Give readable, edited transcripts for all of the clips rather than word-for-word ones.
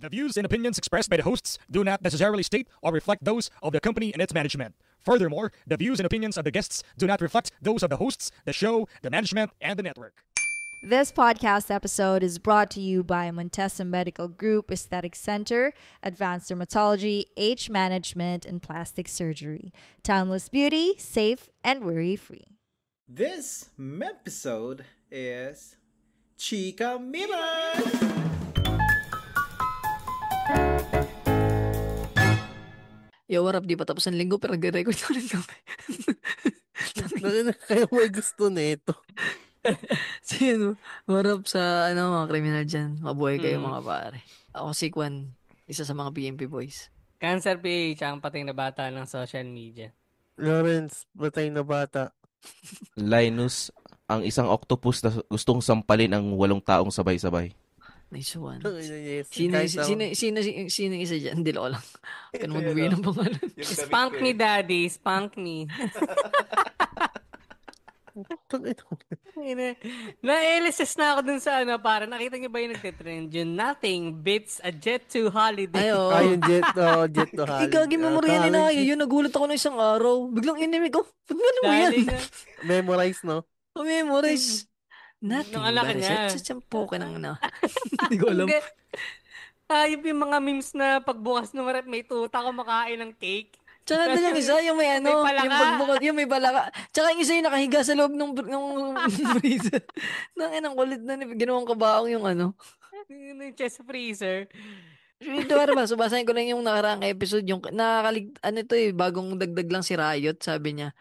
The views and opinions expressed by the hosts do not necessarily state or reflect those of the company and its management. Furthermore, the views and opinions of the guests do not reflect those of the hosts, the show, the management, and the network. This podcast episode is brought to you by Montesa Medical Group Aesthetic Center, Advanced Dermatology, Age Management, and Plastic Surgery. Timeless beauty, safe, and worry-free. This episode is Chika Mimers! Yo, what up? Di pa tapos ang linggo pero nag-record na rin kami. Kaya may gusto nito. So yun, what up sa mga kriminal dyan. Mabuhay kayo mga pare. Ako si Kwan, isa sa mga PMP boys. Cancer PH, ang pating na bata ng social media. Lawrence, batay na bata. Linus, ang isang octopus na gustong sampalin ang 8 taong sabay-sabay. Nice one. Yes. Sino isa dyan? Hindi ko lang. Kaya mag-uwi ng pangalan. Spunk me, daddy. Spunk me. Na-LSS na ako dun sa para nakita niyo ba yung nagtitrend yun? Nothing beats a jet to holiday. Yung jet to holiday. Igagi memorya na yun. Nagulat ako na isang araw. Biglang inimig ko. Ano mo yan? Memorize, no? Memorize. Nothing Nung anak but niya. sa champo ka ng Hindi ko alam. Yung mga memes na pagbukas ng rep may tuta kumakain ng cake. Tsaka nandun yung isa, yung may May palaka. yung pagbukod, yung may palaka. Tsaka yung isa yung nakahiga sa loob ng freezer. Nang kulit na, ginawang kabaong yung Yung chest freezer. Ito ba, so basahin ko lang yung nakaraang episode, yung bagong dagdag lang si Riot, sabi niya.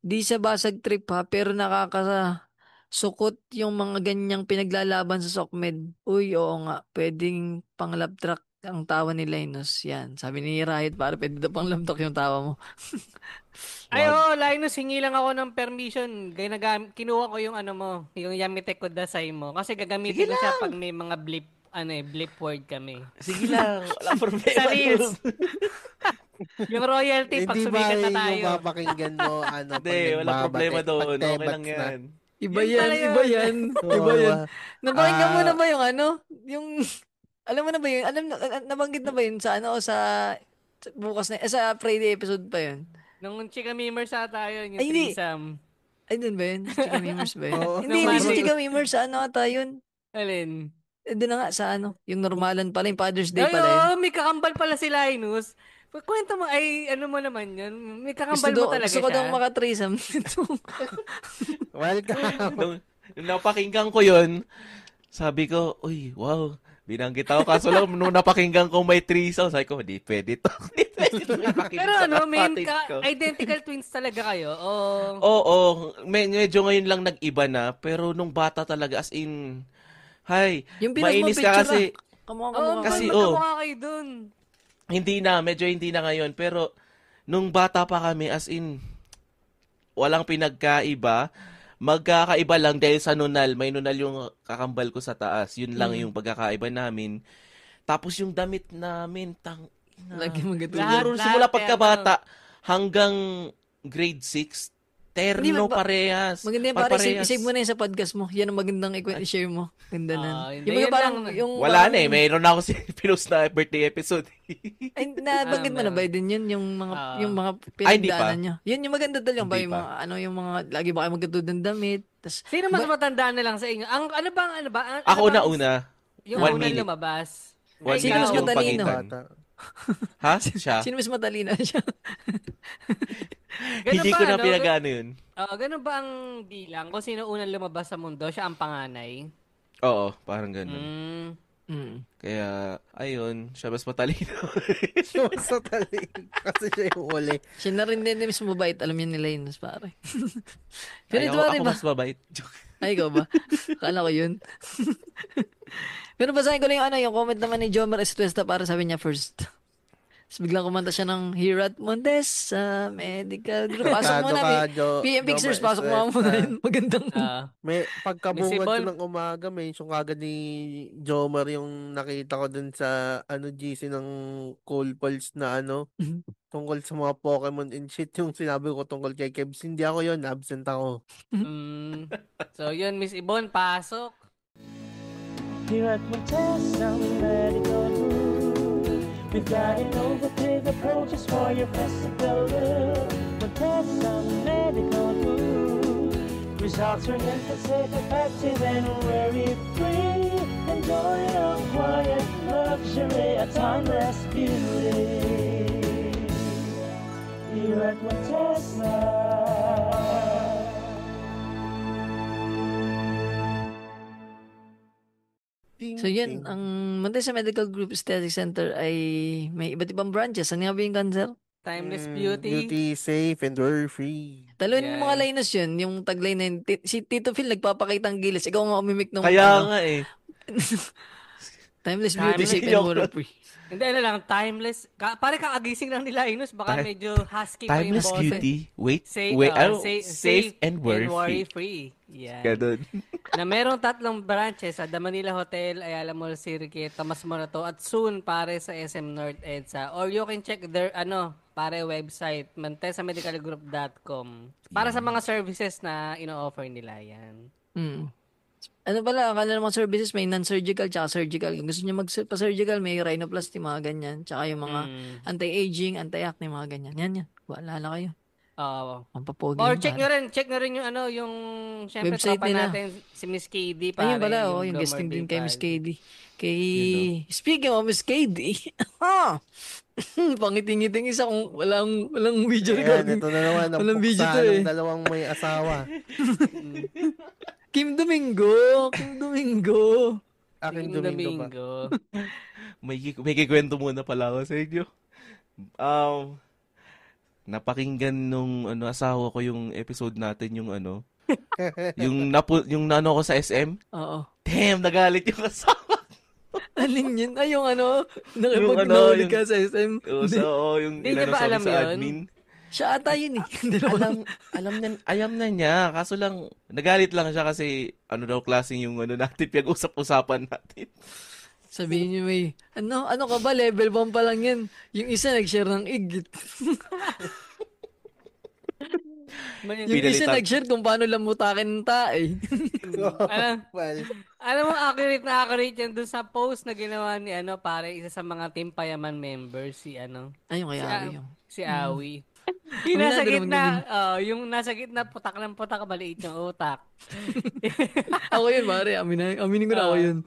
Di sa basag trip ha, pero sukot yung mga ganyang pinaglalaban sa Sokmed. Uy, oo nga, pwedeng pang love track ang tawa ni Linus. Yan, sabi ni Riot, para pwede na pang love track yung tawa mo. Ay, Linus, hingi lang ako ng permission. Kinuha ko yung yung Yamitek Kudasai mo. Kasi gagamitin ko siya pag may mga blip word kami. Sige lang, wala problema. Sa Reels. Yung royalty, pag sumikat na tayo. Hindi ba yung mapakinggan mo, Hindi, wala problema doon. Okay lang yan. Iba yan. Napakinggan mo na ba yung alam mo na ba yun? Nabanggit na ba yun sa bukas na, sa Friday episode pa yun? Nung Chika Mimers ata yun, yung Ay, hindi. threesome. Ay, dun ba yun? Chika Mimers ba yun? Oo. Hindi sa Chika Mimers, ata yun? Alin? Doon na nga, sa yung normalan pala, yung Father's Day pala yun. May kakambal pala si Linus. Kwento mo, mo naman yun. May kakambal mo talaga gusto ko daw siya. makatrisam. Welcome. Nung napakinggan ko yun, sabi ko, uy, wow, binanggit ako. Kaso lang, nung napakinggan ko may threesome, sabi ko, hindi pwede to. Pero identical twins talaga kayo? Oo, medyo ngayon lang nag-iba na, pero nung bata talaga, as in, yung mainis ka kasi. Kasi, magkamukha kayo dun. Medyo hindi na ngayon, pero nung bata pa kami, as in, walang pinagkaiba. Magkakaiba lang dahil sa nunal. May nunal yung kakambal ko sa taas. Yun lang yung pagkakaiba namin. Tapos yung damit namin, lagi siguro simula pagkabata hanggang grade 6, terno parehas. Maganda yan, pare. Save mo na yan sa podcast mo. Yan ang magandang i-share mo. Ganda na. Wala na eh. Mayroon na ako pinost na birthday episode. Ay, nabanggit mo na ba din yun? Yung mga pinagdaanan nyo. Yun yung maganda talaga ba? Yung mga, lagi ba kayo magkatulad ng damit? Sino mas matandaan na lang sa inyo? Ano ba? Ako una. Yung 1 unang minute. lumabas. Sino mas matalino? Ha? Siya? Sino mas matalino siya? Hindi ko na pinagano yun. Ganun ba ang bilang? Kung sino unang lumabas sa mundo, siya ang panganay? Oo, parang ganun. Kaya, ayun, siya mas matalino. Siya mas matalino. Kasi siya yung uli. Siya na rin din mas mabait. Alam niya nila yun, pare. Pero ako mas mabait. Ay, ikaw ba? Kala ko yun. Pero basahin ko lang yung comment naman ni Jomer Estuesta para sabi niya first. Tapos biglang kumanta siya ng Here at Montesa Medical Group. Pasok mo na. PM Pictures, pasok mo muna yun. Magandang. May pagkabungat ko ng umaga, may yung kagad ni Jomer yung nakita ko dun sa GC ng Cool Pulse na tungkol sa mga Pokemon and shit. Yung sinabi ko tungkol kay Kebs. Hindi ako yun, absent ako. So yun, Miss Ibon, pasok. Here at Montesa Medical Group, We've got innovative approaches for your physical look. Montesa Medical Group. Results are mental, safe, effective, and worry-free. Enjoy a quiet luxury, a timeless beauty. Here at Montesa. So yan, ang Montesa Medical Group Aesthetic Center ay may iba't ibang branches. Ano nga ba yung cancer? Timeless Beauty. Beauty, safe, and worry-free. Taluin mo mga Linus yun, yung tagline na yun. Si Tito Phil nagpapakita ang gilis. Ikaw nga umimik nung Kaya nga eh. Timeless Beauty, Timeless safe and worry-free. Hindi, ano lang, timeless. Pare kakagising lang nila, Inus. Baka medyo husky pa yung Timeless boses. beauty. Wait. Safe and worry-free. Yeah. Ganun. Na merong 3 branches sa The Manila Hotel, Ayala Mall Circuit, Tomas Morato, at soon pare sa SM North EDSA. Or you can check their pare website, montesamedicalgroup.com. Para sa mga services na ino-offer nila yan. Ano pala, akala ng mga services may non-surgical tsaka surgical. Kung gusto nyo magpa-surgical, may rhinoplasty, mga ganyan. Tsaka yung mga anti-aging, anti-acne, mga ganyan. Yan. Wala kayo. Oo. Ang papogi. Or check nyo rin yung yung syempre website tropa nila. natin, si Miss KD pare. Ayun pala, yung Bloomer guesting din Bay kay Miss pare. KD. Speaking of Miss KD, pangiting-ngiting isa kung walang video recording. Ito na naman, ang Walang video puksa to eh. ng dalawang may asawa. Kim Domingo. Akin Domingo ba? May kikwento muna pala ako sa inyo. Napakinggan nung asawa ko yung episode natin yung yung nano ko sa SM. Oo. Damn, nagalit yung asawa. Alin yun? Ay, yung nakipag-nahuli ka sa SM. Yung Hindi niya ba alam sa yun? admin. Siya ata yun eh. alam na niya. Kaso lang, nagalit lang siya kasi daw klaseng yung natin, pinag-usap-usapan natin. Sabihin niyo may, ano ka ba? Level 1 pa lang yan. Yung isa nag-share ng igit. Yung isa nag-share kung paano lamutakin ng tae. Alam mo, accurate yan dun sa post na ginawa ni pare, isa sa mga Team Payaman members, si Ayun, kaya yung. Si Awi. Yung nasa gitna, nasa gitna, putak ng putak, maliit yung utak. Ako yun, pare. Aminin ko na ako yun.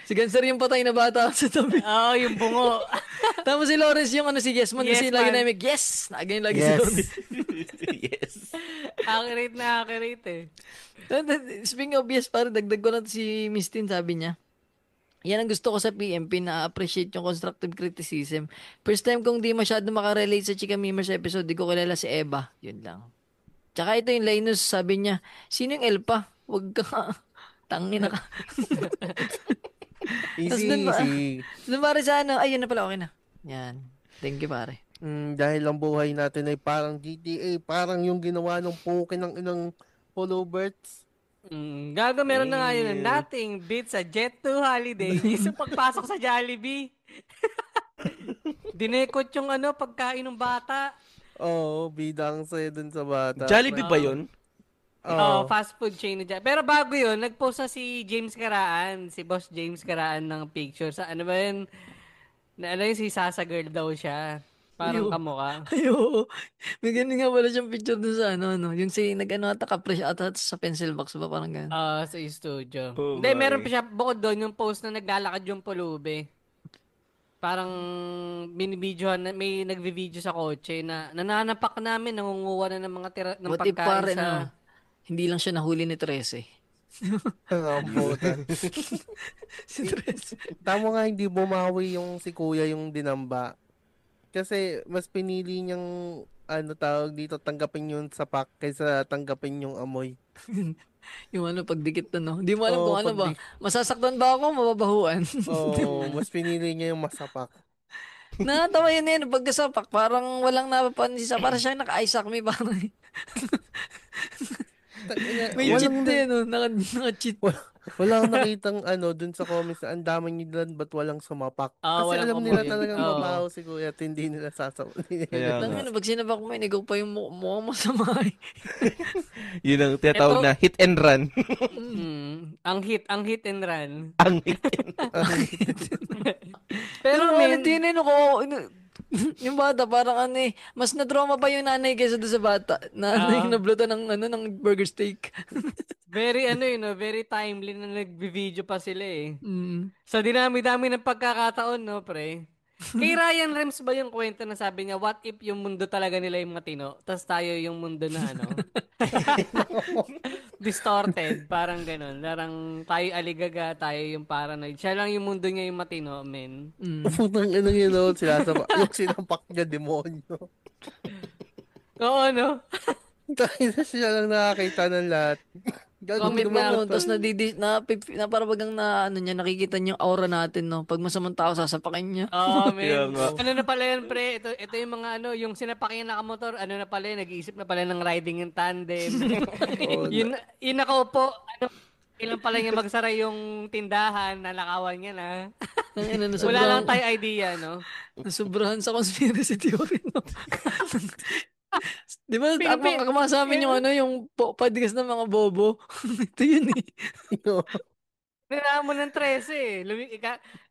Si Ganser yung patay na bata sa tabi. Yung bungo. Tapos si Lawrence yung si Yesman. Kasi lagi namin, yes! Lagi si Lawrence. Yes. Accurate eh. Speaking of yes, pare, dagdag ko na si Miss Tin, sabi niya. Yan ang gusto ko sa PMP, na-appreciate yung constructive criticism. First time kong di masyado makarelate sa Chika Mimers episode, di ko kilala si Eva. Yun lang. Tsaka ito yung Linus, sabi niya, sino yung Elpa? Huwag ka, tangin na ka. Easy. Doon pare sa ayun na pala, okay na. Yan. Thank you pare. Dahil ang buhay natin ay parang GTA, parang yung ginawa ng Poke ng inang Poloberts. Gago, meron na nga yun. Nothing beats a Jet 2 holiday. Yung pagpasok sa Jollibee. Dinekot yung pagkain ng bata. Oo, bidang sa'yo dun sa bata. Jollibee ba yun? Fast food chain na dyan. Pero bago yun, nag-post na si James Karaan, si Boss James Karaan ng picture. Sa ano ba yun? Si Sasa Girl daw siya. Parang kamukha. Ayo. May ganun nga pala siyang picture dun sa yung si ata ka-fresh ata sa pencil box ba, parang gano'n. Sa studio. Hindi, meron pa siya, bukod doon, yung post na naglalakad yung pulube. Parang may nagvi-video sa kotse na nananapak namin, nangunguha na ng mga tira ng What if pagkain pare sa... hindi lang siya nahuli ni Trece. Si Trece. Tama nga, hindi bumawi yung si Kuya yung dinamba. Kasi mas pinili niyang tawag dito, tanggapin yung sapak kaysa tanggapin yung amoy. Yung pagdikit na Hindi mo alam kung ba. Masasaktan ba ako, mababahuan? Mas pinili niya yung masapak. Nakatawa yun pagkasapak. Parang walang napapansin sa. Parang siya naka-Isaac me. Parang may cheat din, naka-cheat. Wala akong nakitang dun sa comments na ang dami nila ba't walang sumapak. Kasi walang alam nila umuwi. talagang Oo. mabaho si Kuya at hindi nila Kaya Tangin na, pag sinapak mo, ikaw pa yung mukhang masama eh. Yun ang tinatawag na hit and run. Ang hit and run. Ang hit and run. Pero men, din ko, yung bata parang mas na-trauma pa yung nanay kaysa doon sa bata. Nanay yung nabluto ng burger steak. very very timely na nagbi-video pa sila eh. Mm. So dinami-dami ng pagkakataon, no, pre. Kay Ryan Rems ba yung kwento na sabi niya, what if yung mundo talaga nila yung matino, tas tayo yung mundo na distorted, parang ganun. Parang tayo aligaga, tayo yung paranoid. Siya lang yung mundo niya yung matino, men. Putang yung sinapak niya, demonyo. Oo, no? Dahil siya lang nakakita ng lahat. Comment na ako, tapos na para bagang nakikita niyo yung aura natin, no? Pag masamang tao, sasapakin niya. Oo, men. Kaya nga. Ano na pala yan, pre? Ito yung mga yung sinapak yung nakamotor, na pala yun, nag-iisip na pala ng riding in tandem. yun nakaupo, ilang pala niya magsara yung tindahan, nalakawan niya na. Wala lang tayo idea, no? Nasubrahan sa conspiracy theory, no? Di ba, akma sa amin yung podcast ng mga bobo. Ito yun eh. Kailangan mo ng 13 eh.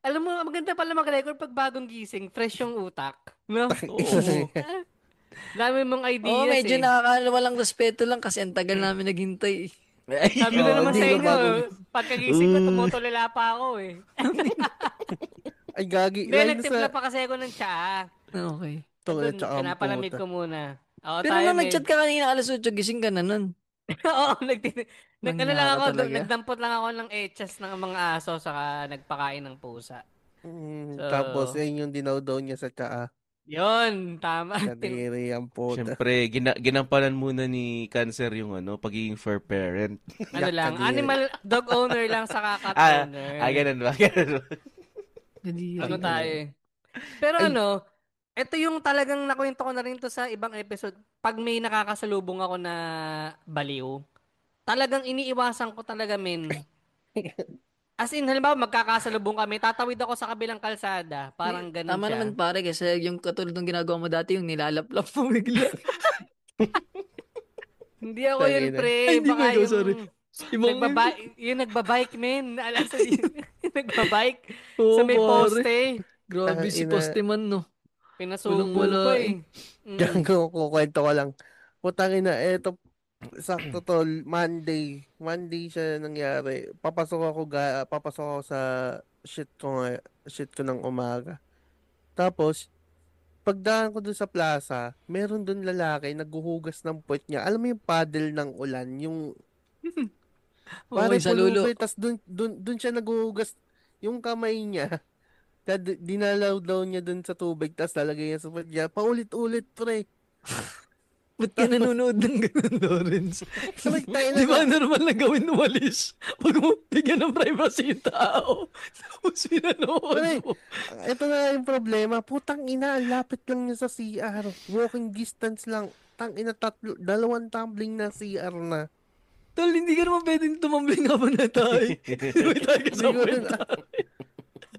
Alam mo, maganda pala mag-record pag bagong gising, fresh yung utak. No? Oo. Dami mong ideas medyo nakakawalang respeto lang kasi ang tagal namin naghintay. Sabi ko naman sa inyo, pagkagising ko, tumutulala pa ako eh. Ay, gagi. Nagtimpla pa kasi ako ng tsaa. Okay. Pinapalamig ko muna. Pero nung nag-chat ka kanina, alas 8, gising ka na nun. Oo, nagdampot lang ako ng echas ng mga aso saka nagpakain ng pusa. Tapos, yun yung dinaw-daw niya sa tsaa. Yun, tama. Kadiri ang puta. Siyempre, ginampanan muna ni Cancer yung pagiging fur parent. Animal dog owner lang saka cat owner. Ganun ba? Ganun ba? Ano tayo eh. Pero ito yung talagang nakwento ko na rin to sa ibang episode. Pag may nakakasalubong ako na baliw, talagang iniiwasan ko talaga, men. As in, halimbawa, magkakasalubong kami, tatawid ako sa kabilang kalsada. Parang ganun Tama siya. naman pare, kasi yung katulad ng ginagawa mo dati, yung nilalaplap mo bigla. Hindi ako yun, pre. Hindi Baka ko, sorry. Yung nagbabike, men. Alam sa yung nagbabike sa may poste. Grabe si poste man, no? Pinasubo ko eh. Gago, kukwento ko lang. Putangin na, eto, sakto to, Monday siya nangyari. Papasok ako sa shit ko ng umaga. Tapos, pagdaan ko dun sa plaza, meron dun lalaki, naghuhugas ng puwet niya. Alam mo yung paddle ng ulan, yung parang sa lulo. Tapos dun siya naghuhugas yung kamay niya. Dinalaw daw niya dun sa tubig, tapos lalagay niya sa puwet niya. Paulit-ulit, pre. Ba't ka nanonood ng ganun, Lawrence? Di ba normal na gawin ng walis? Pag mo bigyan ng privacy yung tao, tapos pinanood mo. Ito na yung problema. Putang ina, lapit lang niya sa CR. Walking distance lang. Tangina, 2 tumbling na CR na. Tol, hindi ka naman pwedeng tumambling habang na tayo. Hindi tayo kasama tayo.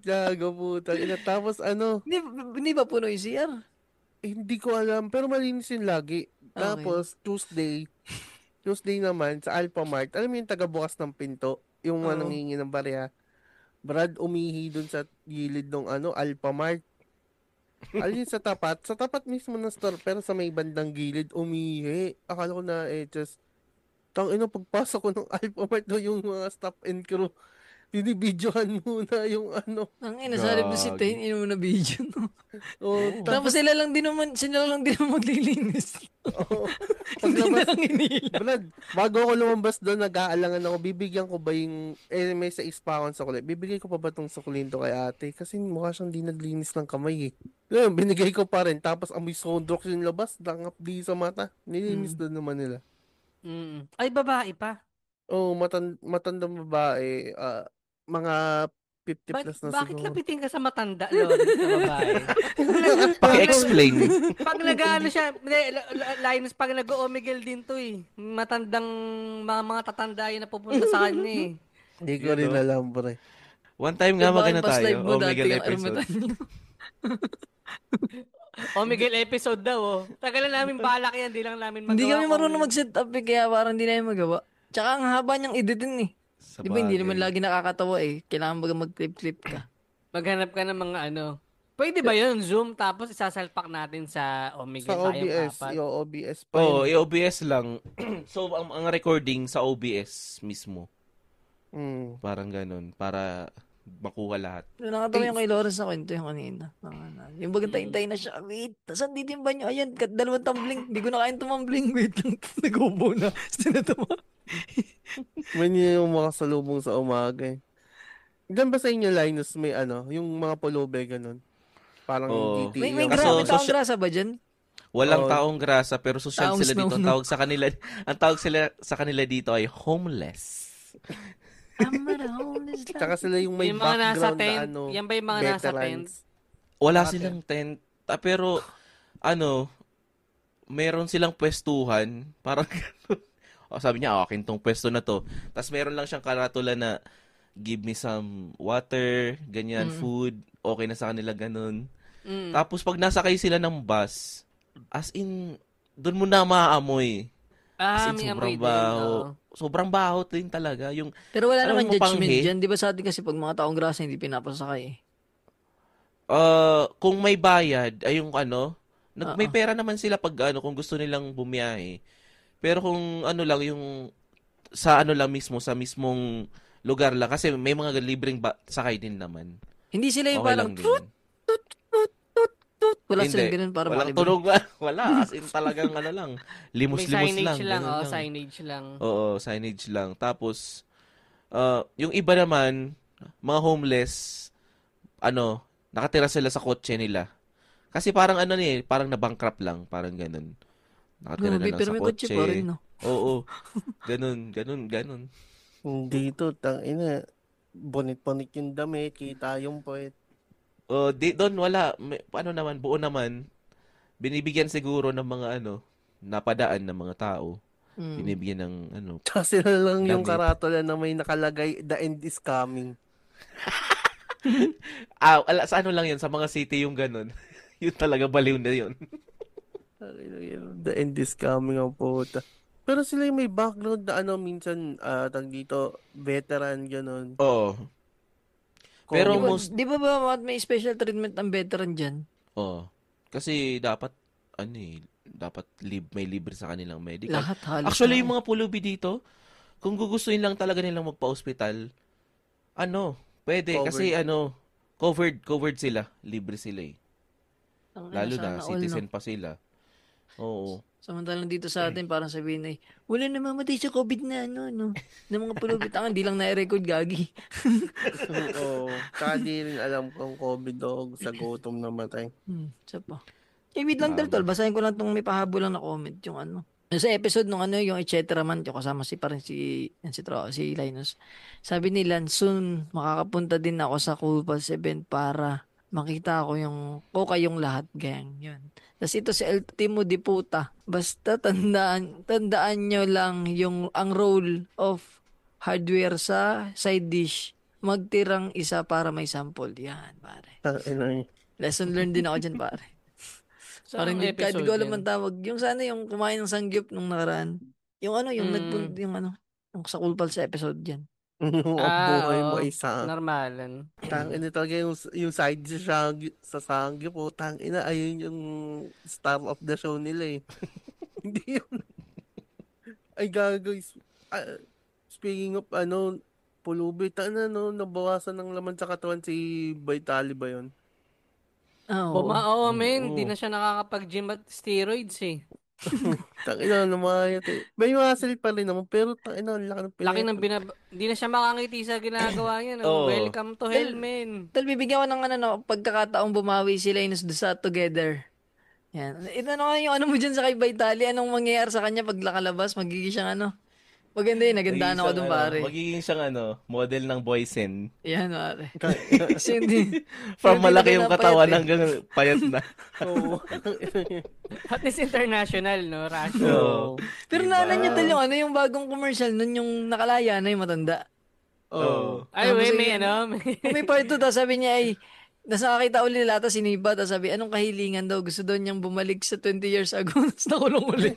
Gago, putang ina. Tapos Hindi ba puno yung CR? Hindi ko alam, pero malinis yun lagi. Okay. Tapos, Tuesday naman, sa Alphamart, alam mo yung taga-bukas ng pinto? Yung mga nangingi ng barya. Brad, umihi dun sa gilid ng Alphamart. Alin sa tapat mismo ng store, pero sa may bandang gilid, umihi. Akala ko na, just, pagpasok ko ng Alphamart, yung mga staff and crew, binibidyohan muna yung Ang inasalib na si Tain, na video, no? Tapos sila lang din naman maglilinis. Hindi na lang inila. Brad, bago ako lumabas doon, nag-aalangan ako, bibigyan ko ba yung, may sa ispakan sa kulay, bibigay ko pa ba itong sukulin to kay ate? Kasi mukha siyang di naglinis ng kamay eh. Ngayon, binigay ko pa rin, tapos amoy sondrox yung labas, dangap di sa mata. Nilinis doon naman nila. Ay, babae pa. Matandang babae, mga 50 plus na Bakit siguro. lapitin ka sa matanda, Lawrence, na babae? Paki-explain. Pag nag-ano siya, Linus, pag nag-omigel din to eh. Matandang, mga tatanda yun na pupunta sa kanya eh. Hindi ko rin alam, pre. One time nga magana Pas live tayo. mo dati Omegle yung episode. Armatan nyo. Omegle episode daw, oh. Tagal na namin balak yan, di lang namin magawa. Hindi kami kung- marunong mag-set up kaya parang hindi namin magawa. Tsaka ang haba niyang editin eh. Sa Di ba hindi bagay. naman lagi nakakatawa eh. Kailangan baga mag-clip-clip ka. Maghanap ka ng mga Pwede ba yun? Zoom, tapos isasalpak natin sa Omegle Sa tayong OBS, apat. yung OBS pa Oo, yun. OBS lang. So, ang recording sa OBS mismo. Parang ganun. Para makuha lahat. Nakatawa yung kay Lawrence na kwento yung kanina. Yung bagang tayo na siya. Wait, saan dito yung banyo? Ayan, dalawang tumbling. Hindi ko na kayang tumambling. Wait lang. Nag-ubo na. Sinatawa. May niya yung makasalubong sa umaga eh. Diyan ba sa inyo, Linus, may yung mga pulube ganun? Parang Oo. DTE. May Kaso, taong grasa ba dyan? Walang Oo. taong grasa pero social Taong sila snow, dito. Ang no? tawag sa kanila, ang tawag sila sa kanila dito ay homeless. Tsaka sila yung may Yung mga nasa background tent, na yan ba yung mga nasa tent? veterans. Wala Okay. silang tent. Pero meron silang pwestuhan, parang ganun. Sabi niya, akin tong pwesto na to. Tapos meron lang siyang karatula na give me some water, ganyan, food, okay na sa kanila ganun. Tapos pag nasakay sila ng bus, as in, doon mo na maaamoy. As in, May sobrang amoy din. baho. oo. Sobrang baho din talaga. Yung, Pero wala Alam naman mo, judgment panghi? dyan. Di ba sa atin kasi pag mga taong grasa hindi pinapasakay eh. kung may bayad, ay yung may Oo. pera naman sila pag kung gusto nilang bumiyahe. Pero kung lang yung sa lang mismo, sa mismong lugar lang. Kasi may mga libreng sakay din naman. Hindi sila yung Okay parang lang din. wala Hindi. silang ganun para Walang makalibre. tunog. Wala. As in talagang lang. May Limos-limos signage lang. ganun Signage lang. Oo, signage lang. Tapos, yung iba naman, mga homeless, nakatira sila sa kotse nila. Kasi parang parang na-bankrupt lang. Parang ganun. Nakatira na Grabe, lang pero sa may kotse kotse. pa rin, no? Oo. Ganun. Dito, tangina, bonit-bonit yung damit, kita yung puwet. Doon wala. Paano naman, buo naman. Binibigyan siguro ng mga napadaan ng mga tao. Binibigyan ng Tsaka sila lang yung Damit. karatula na may nakalagay, the end is coming. sa lang yun, sa mga city yung ganun. Yun talaga baliw na yun. The end is coming ang puta. Pero sila yung may background na minsan, dito, veteran, ganun. Oo. Pero Di ba, most, di ba may special treatment ang veteran dyan? kasi dapat, dapat may libre sa kanilang medical. Lahat halos. Actually, na. yung mga pulubi dito, kung gugustuhin lang talaga nilang magpa-hospital, pwede. Covered. Kasi covered sila. Libre sila eh. Lalo na, citizen pa sila. Oo. Samantalang dito sa atin, parang sabihin ay, wala na mamatay sa COVID na ng mga pulubit. Hindi lang na-record gagi. Oo. Tsaka di rin alam kung COVID o sa gutom namatay. Isa pa. Wait lang, tol. Basahin ko lang itong may pahabol lang na comment. Yung Sa episode nung yung et cetera man, yung kasama si Linus. Sabi ni soon makakapunta din ako sa Cool Pals event para makita ko kayong lahat, gang. Yun. Tapos ito si Ultimo Diputa. Basta tandaan nyo lang ang role of hardware sa side dish. Magtirang isa para may sample. Yan, pare. Lesson learned din ako dyan, pare. Parang hindi ko alam ang tawag. Yung sana yung kumain ng sangyup nung nakaraan. Yung yung sa Cool Pals episode dyan. Ang buhay mo oo. ay sa... Normalan. Tangina talaga yung side sa Sangyo po. Tangina, ayun yung star of the show nila eh. Hindi yun. Ay gagawin. Speaking of pulubi, nabawasan ng laman sa katawan si Vitali ba yun? Oo, men. Hindi na siya nakakapag-gym at steroids eh. Tangina, lumayat eh. May muscle pa rin naman, pero tangina, laki ng Hindi na siya makangiti sa ginagawa niya. Oo. Welcome to hell, men. Tal, bibigyan ko ng pagkakataong bumawi sila sa Together. Yan. Ito yung mo dyan sa kay Vitali. Anong mangyayari sa kanya pag nakalabas? Magiging siyang maganda yun. Nagandaan ako dun, pare. Magiging siyang model ng boysen. Yan, pare. Kasi hindi. From hindi malaki na yung napayat katawan eh. hanggang payat na. Oo. At least international, no? Rasho. Oo. Pero Diba? naalala niyo tal yung bagong commercial nun yung nakalaya na yung matanda. Oo. Ay, Tapos may ayun, ano, kung may part 2, tapos sabi niya ay, nakakita uli nila, tapos siniba, tapos sabi, anong kahilingan daw? Gusto daw niyang bumalik sa 20 years ago, tapos nakulong uli.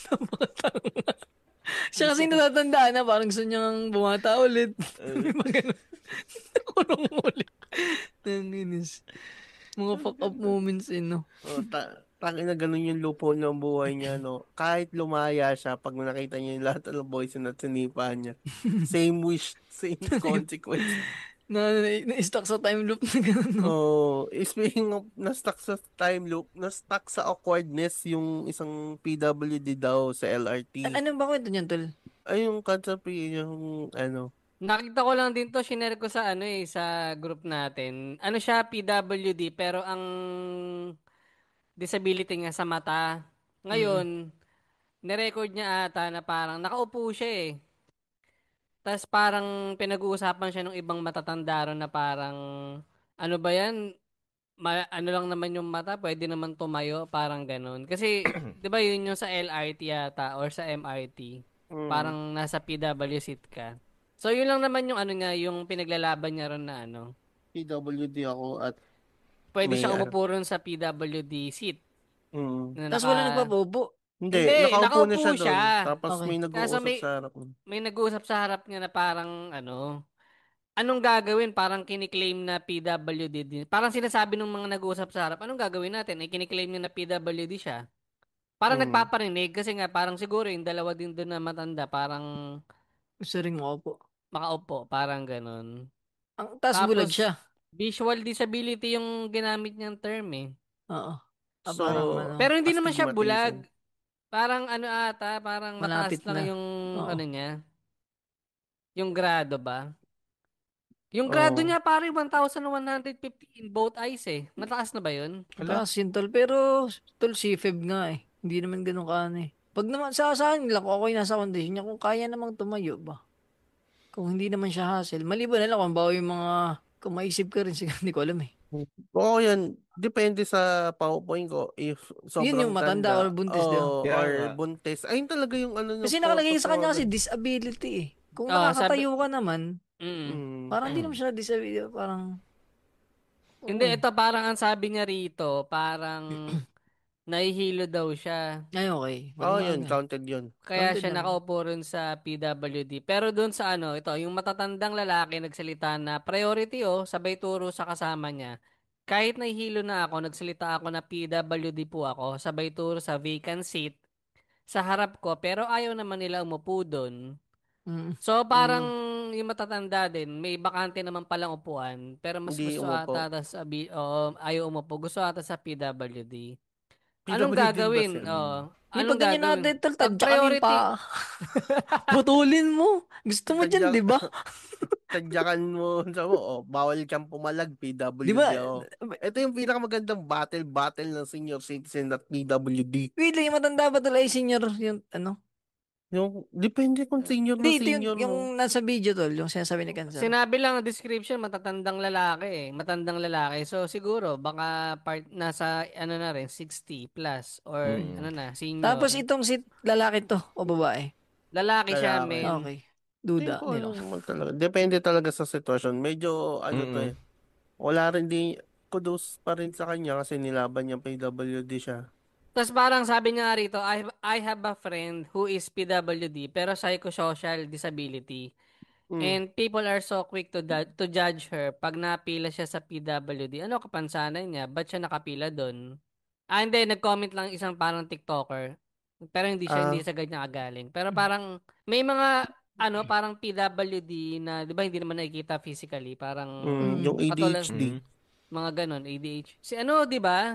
Napakatanga. Siya kasi natatandaan na parang gusto niyang bumata ulit. Mga ganun. Nakulong uli. Nanginis. Mga fuck up moments no? Tangin na ganun yung loophole ng buhay niya, no? Kahit lumaya siya, pag nakita niya yung lahat ng boys na sinipa niya, same wish, same consequence. Na-stuck sa time loop na gano'n, no? Speaking of na-stuck sa time loop, na-stuck sa awkwardness yung isang PWD daw sa LRT. Ano ba kwento niyan, tol? Ay, yung concept yung ano. Nakita ko lang din to, shinare ko sa sa group natin. Ano siya, PWD, pero ang disability niya sa mata. Ngayon, nirecord niya ata na parang nakaupo siya eh. Tapos parang pinag-uusapan siya ng ibang matatanda ron na parang, ano ba yan? Ano lang naman yung mata, pwede naman tumayo, parang ganun. Kasi, di ba yun yung sa LRT yata or sa MRT? Parang nasa PW seat ka. So, yun lang naman yung niya, yung pinaglalaban niya ron na PWD ako at pwede siya umupo ron sa PWD seat. Tapos wala nagpapupo. Hindi, nakaupo na siya doon. Tapos Okay. may nag-uusap sa harap. May nag-uusap sa harap niya na parang anong gagawin? Parang kiniklaim na PWD din. Parang sinasabi ng mga nag-uusap sa harap, anong gagawin natin? Kiniklaim niya na PWD siya. Parang nagpaparinig kasi nga parang siguro yung dalawa din doon na matanda, parang Gusto rin makaupo, parang ganun. Tapos bulag siya. Visual disability yung ginamit niyang term eh. Oo. So, pero hindi naman siya bulag. Parang parang malapit mataas lang na. yung niya. Yung grado ba? Yung grado niya pare 1,150 in both eyes eh. Mataas na ba yun? Mataas yun, tol. Pero, tol, si Feb nga eh. Hindi naman ganun eh. Pag naman sa akin lang, kung ako yung nasa condition niya, kung kaya namang tumayo ba? Kung hindi naman siya hassle. Maliban na lang kung bawa yung mga, kung maisip ka rin, siguro hindi ko alam eh. Oo, yan. Depende sa PowerPoint ko. If sobrang yun yung matanda or buntis, di ba? or buntis. Ayun talaga yung Kasi nakalagay sa kanya kasi disability eh. Kung nakakatayo ka naman, parang hindi naman siya disability. Parang, hindi, ito parang ang sabi niya rito, parang nahihilo daw siya. Ay, okay. Yun. Counted yun. Kaya siya nakaupo rin sa PWD. Pero doon sa ito, yung matatandang lalaki nagsalita na priority sabay turo sa kasama niya. Kahit nahihilo na ako, nagsalita ako na PWD po ako, sabay turo sa vacant seat sa harap ko, pero ayaw naman nila umupo doon. So, parang yung matatanda din, may bakante naman palang upuan, pero mas gusto ata ayaw umupo. Gusto ata sa PWD. Anong gagawin? Anong ganyan gagawin? natin, tol, tadya kami pa. Putulin mo. Gusto mo dyan, di ba? Tadyakan mo. Bawal kang pumalag, PWD. Diba? Ito yung pinakamagandang battle ng senior citizen at PWD. Wait lang, yung matanda ba tol ay senior yung Yung, depende kung senior na senior. Yung nasa video tol, yung sinasabi ni Kansan. Sinabi lang ang description, matatandang lalaki eh. Matandang lalaki. So, siguro, baka nasa, na rin, 60 plus or, senior. Tapos itong lalaki to, o babae? Lalaki siya, men. Okay. Duda. Depende talaga sa sitwasyon. Medyo, to eh. Wala rin kudos pa rin sa kanya kasi nilaban niya PWD siya. Tapos parang sabi niya rito, I have a friend who is PWD pero psychosocial disability. And people are so quick to judge her pag napila siya sa PWD. Ano kapansanan niya? Ba't siya nakapila doon? And then, nag-comment lang isang parang TikToker. Pero hindi sa ganyan kagaling. Pero parang, may mga, parang PWD na, di ba, hindi naman nakikita physically. Parang, yung ADHD. Mga ganon, ADHD. Di ba?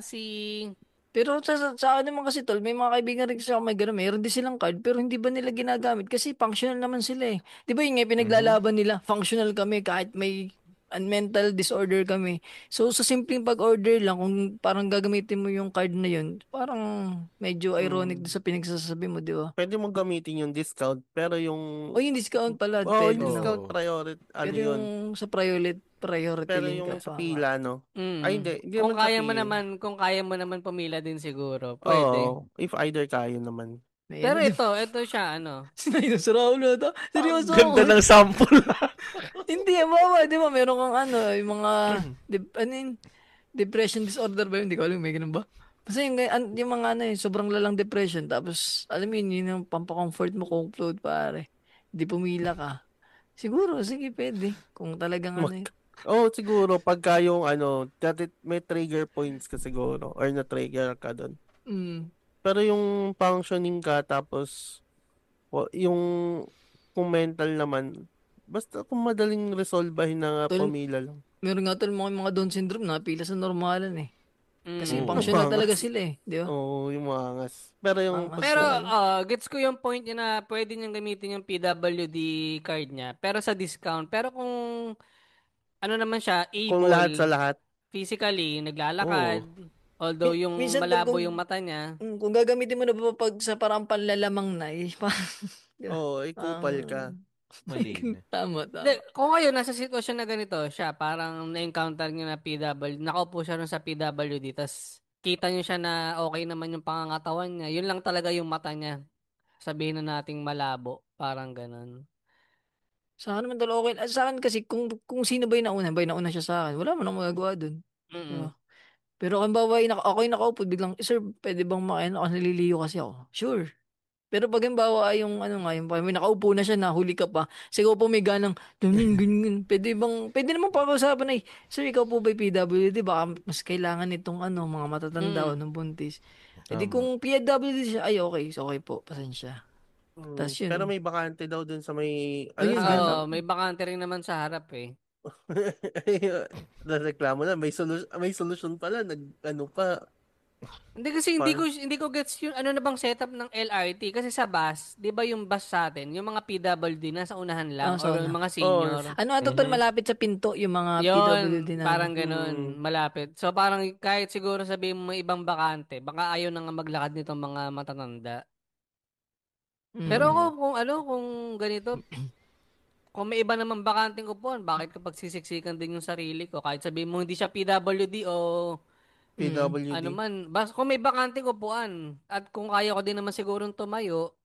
Pero sa akin naman kasi tol, may mga kaibigan rin kasi ako may gano'n. Meron din silang card pero hindi ba nila ginagamit? Kasi functional naman sila eh. Di ba yung pinaglalaban nila? Functional kami kahit may mental disorder kami. So sa simpleng pag-order lang, kung parang gagamitin mo yung card na yun, parang medyo ironic sa pinagsasabi mo, di ba? Pwede mong gamitin yung discount pero yung... yung discount pala. yung discount priority. Pero yung sa priority pero yung sa pila, no? Ay, hindi. Kung kaya mo naman pumila din siguro. Pwede. If either kaya naman. Pero ito siya, ano. Sinay si Raul na to. Seryoso Ganda ako. ng sample. Hindi, di ba, meron kang yung mga, depression disorder ba yun? Hindi ko alam, may ganun ba? Basta yung mga sobrang lalang depression, tapos, alam mo yun yung pampacomfort mo kung upload, pare. Hindi pumila ka. Siguro, sige, pwede. Kung talagang siguro, pagka yung may trigger points ka siguro, or na-trigger ka doon. Pero yung functioning ka, tapos, yung kung mental naman, basta kung madaling resolbahin na pumila lang. Meron nga tol mga Down syndrome na pila sa normalan eh. Kasi Oo. functional Mangas. talaga sila eh, di ba? Oo, yung mga angas. Pero yung Pero gets ko yung point niya na pwede niyang gamitin yung PWD card niya pero sa discount. Pero kung ano naman siya, kung lahat able, sa lahat, physically, naglalakad, although yung Minsan, tol, malabo kung- yung mata niya. Kung gagamitin mo na ba pag sa parang panlalamang na eh. ikupal ka. Mali na. Tama. Hindi, kung kayo nasa sitwasyon na ganito siya, parang na-encounter niyo na PWD, nakaupo siya rin sa PWD, tas kita niyo siya na okay naman yung pangangatawan niya, yun lang talaga yung mata niya. Sabihin na nating malabo, parang ganun. Sa akin naman tol, okay. Sa akin kasi kung sino ba yung nauna siya sa akin. Wala man akong magagawa dun. Mm. Pero kung bawa ako yung nakaupo, biglang, sir, pwede bang makain ako? Naliliyo kasi ako. Sure. Pero pag bawa yung may nakaupo na siya, nahuli ka pa. Siguro po may ganang, ganyan. Pwede naman pag-usapan ay, sir, ikaw po ba PWD? Baka mas kailangan itong mga matatanda o ng buntis. Hindi kung PWD siya, ay okay. So, okay po, pasensya. Tas yun. Pero may bakante daw dun sa may Ayun, Oo, may bakante rin naman sa harap eh. Reklamo na may solusyon pala pa. Hindi kasi hindi ko gets yung ano na bang setup ng LRT kasi sa bus, 'di ba yung bus sa atin, yung mga PWD nasa unahan lang sa or una. mga senior. Total malapit sa pinto yung mga PWD Yun, na. parang ganun, malapit. So parang kahit siguro sabihin mo may ibang bakante, baka ayaw na nga maglakad nitong mga matatanda. Pero kung ganito, kung may iba namang bakanting upuan, bakit kapag sisiksikan din yung sarili ko? Kahit sabihin mo hindi siya PWD o PWD. ano man, kung may bakanting upuan at kung kaya ko din naman sigurong tumayo,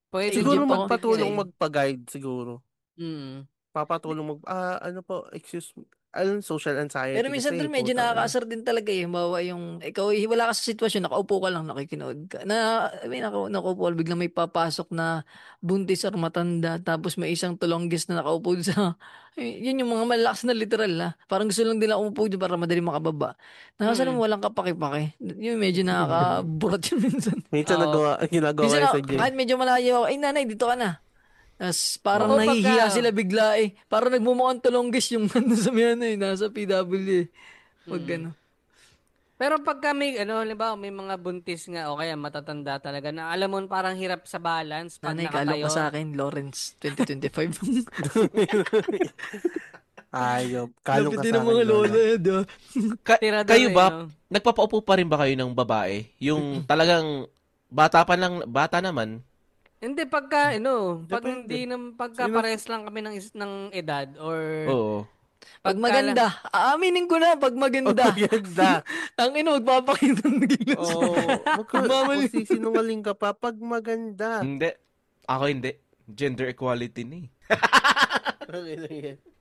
pwede siguro din magpatulong pagbigay. magpa-guide siguro. Papatulong excuse me. Social anxiety. Pero minsan din medyo nakakaasar din talaga eh. Bawa yung, ikaw wala ka sa sitwasyon, nakaupo ka lang, nakikinood ka. Nakaupo ka, biglang may papasok na buntis or matanda, tapos may isang tulonggis na nakaupo sa, yun yung mga malakas na literal na. Parang gusto lang nila umupo dyan para madali makababa. Nakasal mo walang kapaki-paki. Yun medyo nakakaburat yun minsan. Minsan ginagawa Minsan, sa gym. kahit medyo malayo ako, ay nanay, dito ka na. As parang nahihiya sila bigla eh. Parang nagmumukhang tulonggis yung sa nasa PW eh. Wag gano. Pero pagka may halimbawa may mga buntis nga o kaya matatanda talaga na alam mo parang hirap sa balance pag Nanay, nakatayo. kalong ka sa akin, Lawrence 2025. Ayop, kalong ka Lapit sa din ang mga akin. lola eh, di ba? Kayo ba, nagpapaupo pa rin ba kayo ng babae? Yung talagang bata naman. Hindi pagka Depende. pagka pares lang kami ng edad or Oo. Pag maganda, aaminin ko na, pag maganda. Maganda. Ang magpapakita ng gilas. Magsisinungaling ka pa pag maganda. Hindi. Ako hindi. Gender equality ni.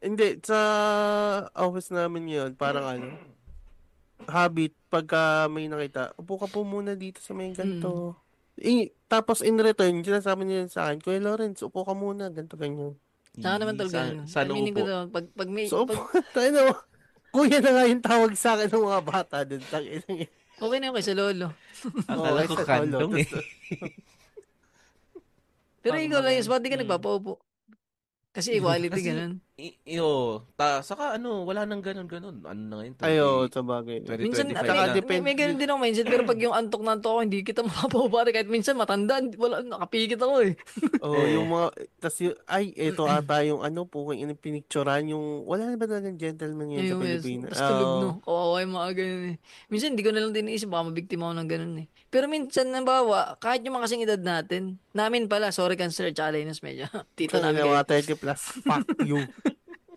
Hindi, sa office namin yun, parang habit, pagka may nakita, upo ka po muna dito sa may ganito. Tapos in return, sinasabi nila sa akin, Kuya Lawrence, upo ka muna, ganito, ganyan. Saka naman talaga. Saan Aminin ko upo? na, pag may... So, kuya na nga yung tawag sa akin ng mga bata din. Okay na yun kay sa lolo. Akala ko kandong eh. Pero ikaw lang, ba't di ka nagpapaupo? Kasi equality, ganun. Saka wala nang ganun. Ano na ngayon? Sa bagay. Minsan, 2025 na. may ganun din ako mindset, pero pag yung antok na antok ako, hindi kita mapapabari. Kahit minsan matanda, nakapikit ako eh. Yung mga, ito ata yung puking pinicturan, yung, wala na ba talagang gentleman yun sa Pilipinas? Tapos tulog, no? Kawawa yung mga ganun eh. Minsan, hindi ko na lang din iisip, baka mabiktima ako ng ganun eh. Pero minsan, nabawa, kahit yung mga kasing edad natin, namin pala, sorry cancer, tsaka Linus, medyo, tito namin kayo. Mga 30 plus, fuck you.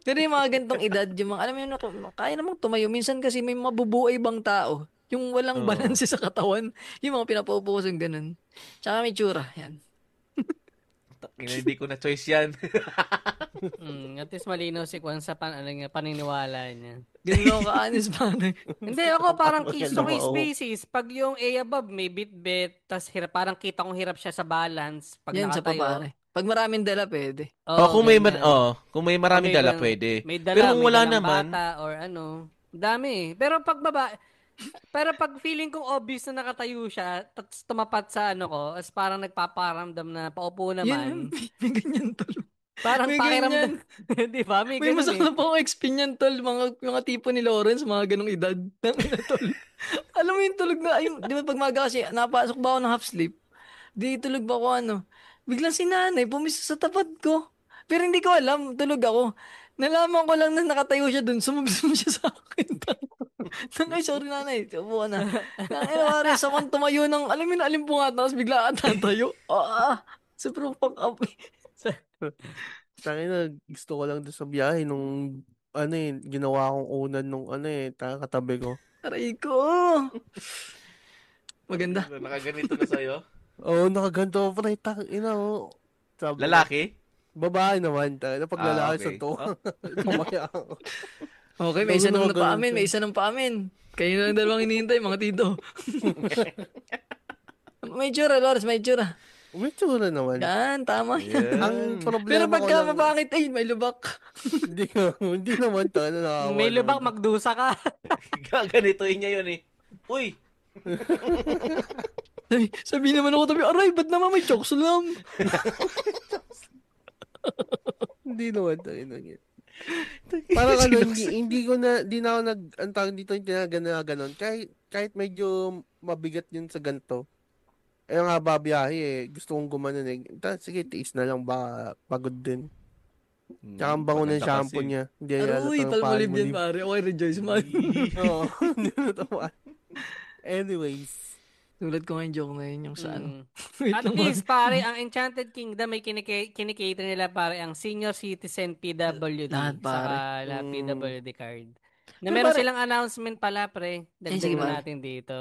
Pero yung mga gantong edad, yung mga, alam mo yun, kaya namang tumayo. Minsan kasi may mabubuhay bang tao Yung walang Oo. balanse sa katawan. Yung mga pinapaupo yung ganun. Tsaka may tsura. Yan. Hindi ko na choice yan. At least malinaw si Kwan sa paniniwala niya. Ganun ako ka-honest pare. Hindi, ako parang case to case Oo. basis. Pag yung A above, may bit-bit, tas parang kita kong hirap siya sa balance. Pag Yan sa pa nakatayo. pare. Pag maraming dala, pwede. Kung may ganyan. kung may maraming May dala ibang- pwede. May dala, Pero kung may wala dalang naman, bata or ano. Dami eh. Pero pag feeling kong obvious na nakatayo siya, tapos tumapat sa ano ko, as parang nagpaparamdam na paupo Yan, naman. may ganyan tol. Parang may pakiramdam. Di ba? May May ganun eh. masakla pa akong experience tol. Mga tipo ni Lawrence, mga ganong edad. Tangina, tol. Alam mo yung tulog na, di ba pag maga kasi, napasok ba ako ng half sleep? Di tulog ba ako biglang si nanay pumiso sa tapat ko. Pero hindi ko alam, tulog ako. Nalaman ko lang na nakatayo siya dun, sumubsum siya sa akin. Nanay, sorry nanay, upo ka na. Nangyaari, sa kong tumayo ng, alam mo na alimpungat, tapos bigla ka tatayo. Super fuck up. Tangina, gusto ko lang doon sa biyahe nung ginawa kong unan nung katabi ko. Aray ko. Maganda. nakaganito na sa'yo. Oo, nakaganto pa rin. Tangina, sabi ko, Lalaki? babae naman. Tangina, pag lalaki okay. sa to. Tumaya ako. Okay, may isa Ganun nang pa amin, siya. may isa nang pa amin. Kayo na lang dalawang hinihintay, mga tito. May tsura, Lawrence, may tsura. May tsura naman. Yan, tama yan. Ang Pero problema ko pagka lang, mabangit, ay, may lubak. hindi naman to. Nakakawa May lubak, naman. magdusa ka. Gaganituin niya yun eh. Uy! Sabi naman ako tabi, aray, ba't naman may chokes lang? Hindi naman to. Parang hindi na ako ang tawag dito yung ganon. Kahit medyo mabigat yun sa ganito. Nga babiyahe gusto kong gumanon sige, tiis na lang, baka pagod din. Tsaka ang bango ng shampoo niya. Hindi Aroy, palmolive yan pare. Okay, rejoice man. Oo, hindi na tawa. Anyways. Tulad ko nga yung joke na yun, yung sa At least, pare, ang Enchanted Kingdom, may kinikater nila, pare, ang senior citizen PWD. Lahat, pare. Saka PWD card. Na Pero meron pare- silang announcement pala, pre. sige, Dagdagan pare. natin dito.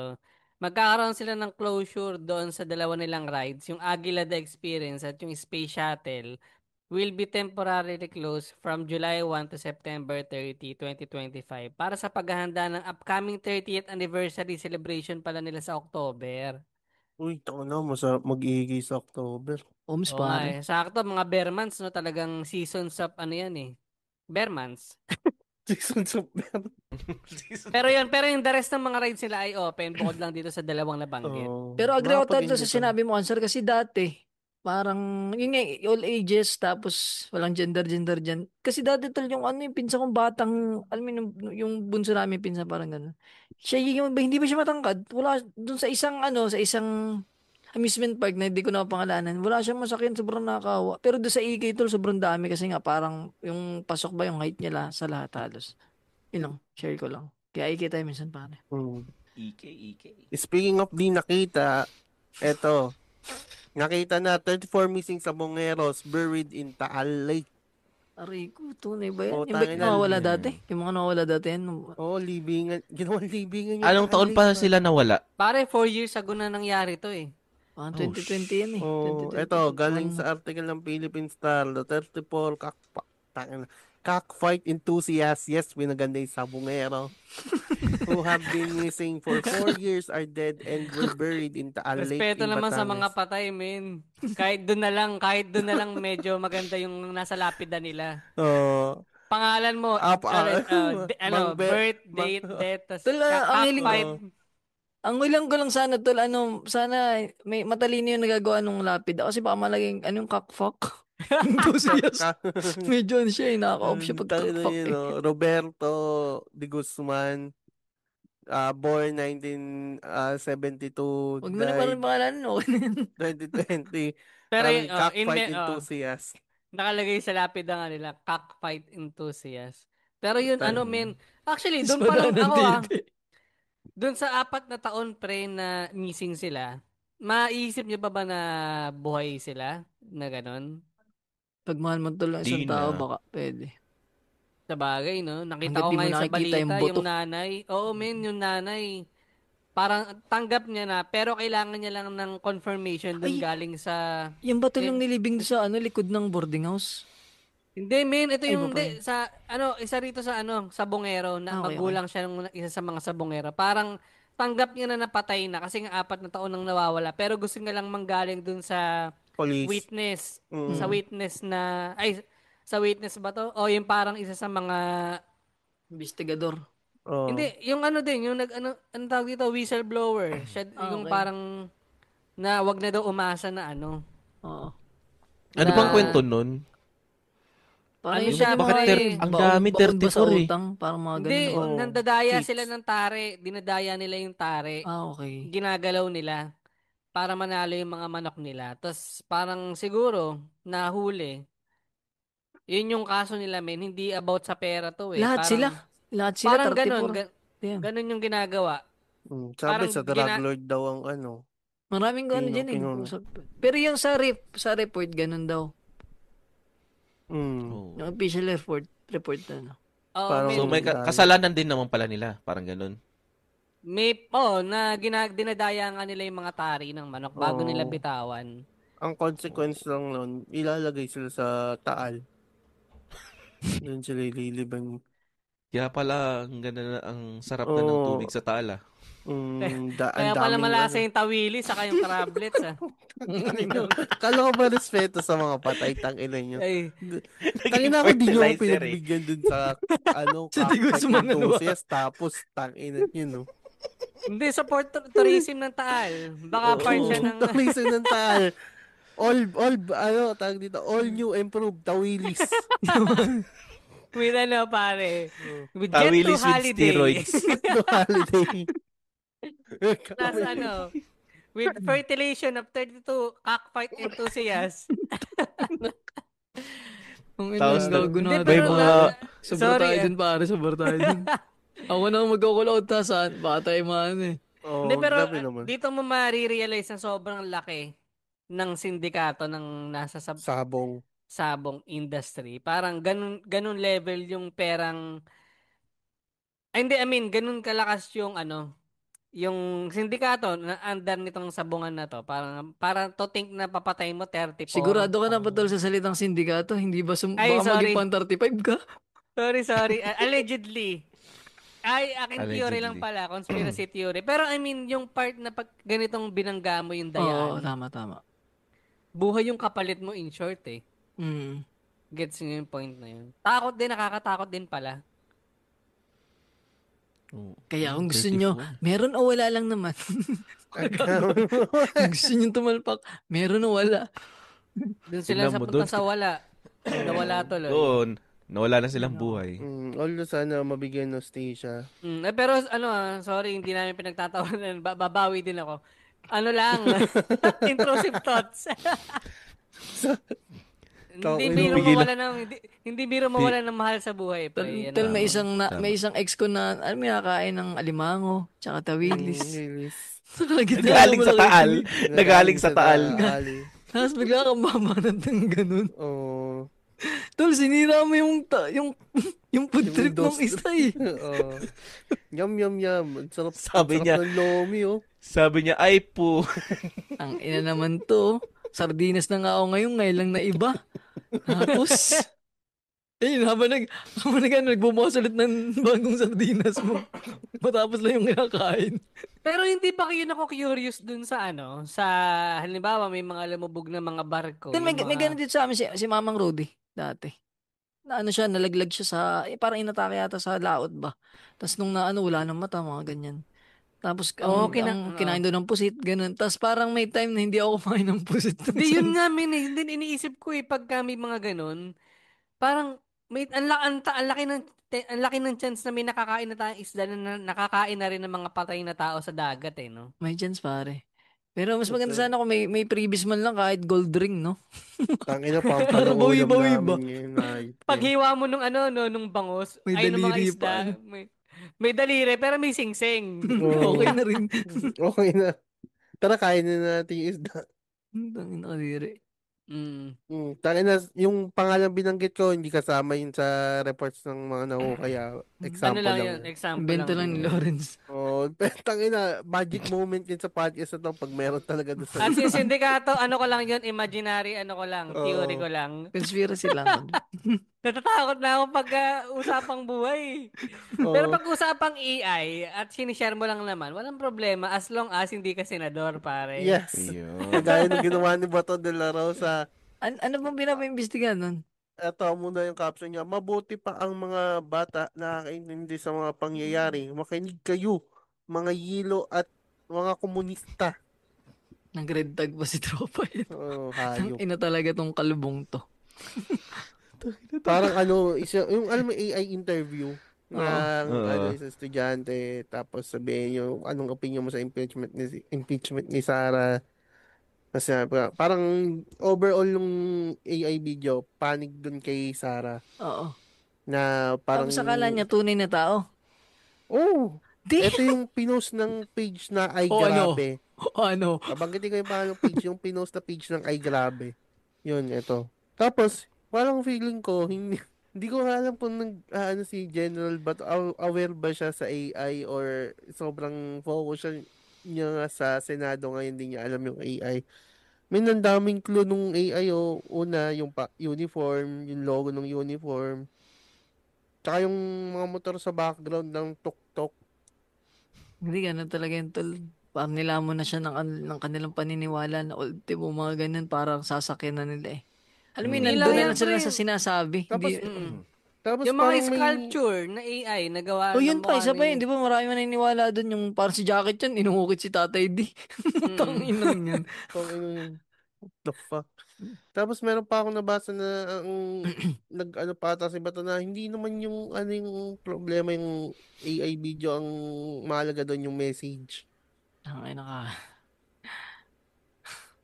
Magkakaroon sila ng closure doon sa dalawa nilang rides. Yung Aguila The Experience at yung Space Shuttle will be temporarily closed from July 1 to September 30, 2025 para sa paghahanda ng upcoming 30th anniversary celebration pala nila sa October. Uy, tako na, masarap mag-iigay sa October. Oms Oo nga pare. Sakto, mga bear months, no? Talagang seasons of ano yan eh. Bear months. Seasons of Bear. Pero yung the rest ng mga rides nila ay open bukod lang dito sa dalawang nabanggit. Pero agree ako tol sa Makapag-enjoy ka. sinabi mo, answer, kasi dati, parang, yun nga, all ages, tapos walang gender dyan. Kasi dati tol, yung pinsan kong batang, alam mo yung bunso namin pinsan, parang gano'n. Siya hindi ba siya matangkad? Wala, dun sa isang amusement park na hindi ko na pangalanan, wala siyang masakyan, sobrang nakakawa. Pero doon sa EK tol, sobrang dami kasi nga parang yung pasok ba yung height niya sa lahat halos. Yun lang, share ko lang. Kaya EK tayo minsan pare. Ike. Speaking of di nakita, eto, nakita na 34 missing sabongeros buried in Taal Lake. Aray ko, tunay ba yan? Oh, Yung ba tangina. nawawala dati? Yung mga nawawala dati yan? Libingan. Ginawang libingan yung Anong taon pa sila nawala? Pare, 4 years ago na nangyari to eh. 2020 yan eh. 2020. Eto, galing sa article ng Philippine Star, the 34 cockfight enthusiasts, yes, winaganda yung sabongero, who have been missing for 4 years are dead and were buried in Taal Lake Respeto in naman sa Batanes. mga patay, men. Kahit doon na lang medyo maganda yung nasa lapida nila. Pangalan mo, birth, date, death, tas ang hiling cockfight. Ang ulang ko lang sana tol, sana may matalino yung nagagawa nung lapid. Kasi baka malaging, yung cockfuck? Enthusiast. Medyo siya nakaka-off siya pag cockfuck eh. Roberto de Guzman, born 1972, Huwag mo na parang pangalan, no? 2020. Pero Cockfight enthusiast. Nakalagay sa lapida nga nila, cockfight enthusiast. Pero yun, men, actually, doon So, pa lang ako titi. doon sa 4 na taon pre na missing sila, maiisip niyo ba na buhay sila na ganon? Pag mahal mo tol ng isang Di na. tao, baka pwede. Sa bagay, no? Nakita Hanggat ko di mo ngayon sa nakikita balita yung buto. yung nanay. Oo, men, yung nanay. parang tanggap niya na, pero kailangan niya lang ng confirmation dun Ay! galing sa... Yung ba yung nilibing sa likod ng boarding house? Hindi, men. Ito Ay, yung, iba pa yun. sa, isa rito sa, sabongero, na Okay. magulang siya ng isa sa mga sabongero. Parang, tanggap niya na napatay na kasi nga 4 na taon nang nawawala. Pero gusto niya lang manggaling dun sa Police. witness. Sa witness na, sa witness ba to? O yung parang isa sa mga, Investigador. Oh. hindi, yung din, yung ano tawag dito, whistleblower. Siya, yung Okay. parang, na wag na daw umasa na Oo. Ano Na- bang kwento nun? Parang Ano yung siya, mga bakit ang dami, baon ba sa 34 eh. utang? Parang mga Hindi, ganun. Oo. nandadaya Cheats. sila ng tare. Dinadaya nila yung tare. Okay. Ginagalaw nila para manalo yung mga manok nila. Tapos parang siguro nahuli. Yun yung kaso nila, men. Hindi about sa pera to eh. Lahat sila. Lahat sila, Parang 34. ganun. Damn. Ganun yung ginagawa. Sabi Parang sa drug lord daw ang Maraming ano dyan eh. Pinuna. Pero yung sa report, ganun daw. Oh. Yung official report na. Oo, Parang- men. So may kasalanan din naman pala nila, parang ganun. Dinadaya nga nila yung mga tari ng manok bago Oo. nila bitawan. Ang consequence lang nun, ilalagay sila sa taal. Doon sila ililibang. Kaya pala ang ganda na, ang sarap na ng Oo. tubig sa Taal. Kaya pala malasa yung tawili saka yung crablets ah. Kala ko ba respeto sa mga patay, tangina nyo. Ay, Tangina ako, di nyo ako fertilizer eh. pinagbigyan dun sa Sa tigos cockfight mga enthusiast, tapos tangina nyo, no? hindi, support tourism ng Taal. Baka part siya ng... Tourism ng taal. Tawag dito, all new improved tawilis. With pare. With Tawilis Jet2 with Holiday. steroids. No holiday. Plus with fertilization of 32 cockfight enthusiasts. Ang Tapos ina, gago Hindi, natin. may pero mga- Sobrang sorry, tayo dun, pare. Sobrang tayo dun. Ako na ang magkukulot ta saan. Baka tayo maano eh. Oh, Hindi, pero grabe naman. dito mo marirealize na sobrang laki ng sindikato ng nasa Sabong. sabong industry. Parang ganun level yung perang... Ay, hindi, I mean, ganun kalakas yung yung sindikato na under nitong sabungan na to. Parang to think na papatay mo 34. Sigurado ka na ba tol sa salitang sindikato? Hindi ba Ay, baka sorry. maging pan 35 ka? Sorry. Allegedly. Akin theory lang Allegedly. pala, conspiracy theory. Pero I mean, yung part na pag ganitong binangga mo yung Oo, dayaan, tama. buhay yung kapalit mo in short eh. Mm. Gets nyo yung point na yun. Nakakatakot din pala. Kaya kung gusto nyo, meron o wala lang naman. Kung gusto nyo tumalpak, meron o wala. Doon sila Tignan sa mo punta dun. sa wala. Nawala tuloy. Doon, nawala na silang buhay. Although sana mabigyan ng stage Pero sorry, hindi namin pinagtatawanan. Babawi din ako. Ano lang, intrusive thoughts. Hindi biro mawala ng mahal sa buhay. Pre. Tal may isang ex ko na may nakain ng alimango, tsaka tawilis. Nagaling sa Taal. Nagaling sa Taal. Tapos bigla kang mamanat ng ganun. Oo. Tol, sinira mo yung food trip ng isa eh. Yum. Ang sarap, Sabi niya- ng lomi, oh. Sabi niya, ay po. Ang ina naman to. Sardinas na nga ako ngayon lang na iba. Tapos, habang nagbubukas ulit ng bagong sardinas mo. Matapos lang yung kinakain. Pero hindi pa kayo curious dun sa sa halimbawa may mga lumubog na mga barko. Then, may ganun dito sa amin si Mamang Rudy dati. Na siya, nalaglag siya sa, parang inatake yata sa laot ba. Tapos nung wala ng mata, mga ganyan. Tapos kinain doon ng pusit, ganun. Tapos parang may time na hindi ako kumain ng pusit. Hindi, yun nga, hindi iniisip ko pagka may mga ganun, parang ang laki ng chance na may nakakain na tayong isda na nakakain na rin ng mga patay na tao sa dagat no? May chance pare. Pero mas maganda sana kung may previous man lang kahit gold ring, no? Tangina, pampalong ulam bawi-bawi ba? namin ngayon. Paghiwa mo nung nung bangos, May ay nung mga daliri isda, pa. may daliri pero may singsing. Okay na rin. Okay na. Tara, kain na natin yung isda. Tangin na kadiri. Tangina, yung pangalan binanggit ko, hindi kasama yun sa reports ng mga kaya Ano example lang lang. yun? Example Bento lang ni yun. Lawrence. Oh, tangina, magic moment yun sa podcast na to pag meron talaga doon sa At yung sindikato, ano ko lang yun, imaginary, ano ko lang, theory ko lang. Conspiracy lang. Natatakot na ako pag usapang buhay. Pero Oo. pag usapang AI at sinishare mo lang naman, walang problema as long as hindi ka senador, pare. Yes. Ayun. Kagaya ng ginawa ni Bato de la Rosa. Ano bang pinapaimbestigahan nun? Ito muna yung caption niya. Mabuti pa ang mga bata nakakaintindi sa mga pangyayari. Makinig kayo, mga yilo at mga komunista. Nag-red tag pa si tropa yun. Hayop. Ina talaga tong kalubong to. Parang yung alam mo AI interview ng isang estudyante, tapos sabihin yung anong opinion mo sa impeachment ni Sarah. Kasi parang overall yung AI video, panig dun kay Sarah. Oo. Na parang... Tapos akala niya tunay na tao. Oh! Di. Ito yung pinost ng page na Ay O ano? Grabe. O ano? Babanggitin ko yung pangalang page, yung pinost na page ng Ay Grabe. Yun, ito. Tapos, parang feeling ko, hindi ko alam kung si General, but aware ba siya sa AI or sobrang focus niya nga sa Senado ngayon, hindi niya alam yung AI. May nandaming clue nung AI, una, yung uniform, yung logo ng uniform, tsaka yung mga motor sa background ng tuk-tuk. Hindi ganun talaga yung tol. Parang nilamon na siya ng kanilang paniniwala na ultimo mga ganun parang sasakyan na nila eh. Alam mo yun, Hindi nandun lang na yan, lang sila pre. sa sinasabi. Tapos, tapos Yung mga parang sculpture na AI nagawa Oh, ng yun pa, mukha isa pa ni- yun. Di ba marami maniniwala dun yung parang si Jacket yan, inungukit si Tatay D. Tangin lang yan. What the fuck? Tapos meron pa akong nabasa na ang nag-ano pa ata si Bato na hindi naman yung yung problema yung AI video ang mahalaga doon yung message. Ay,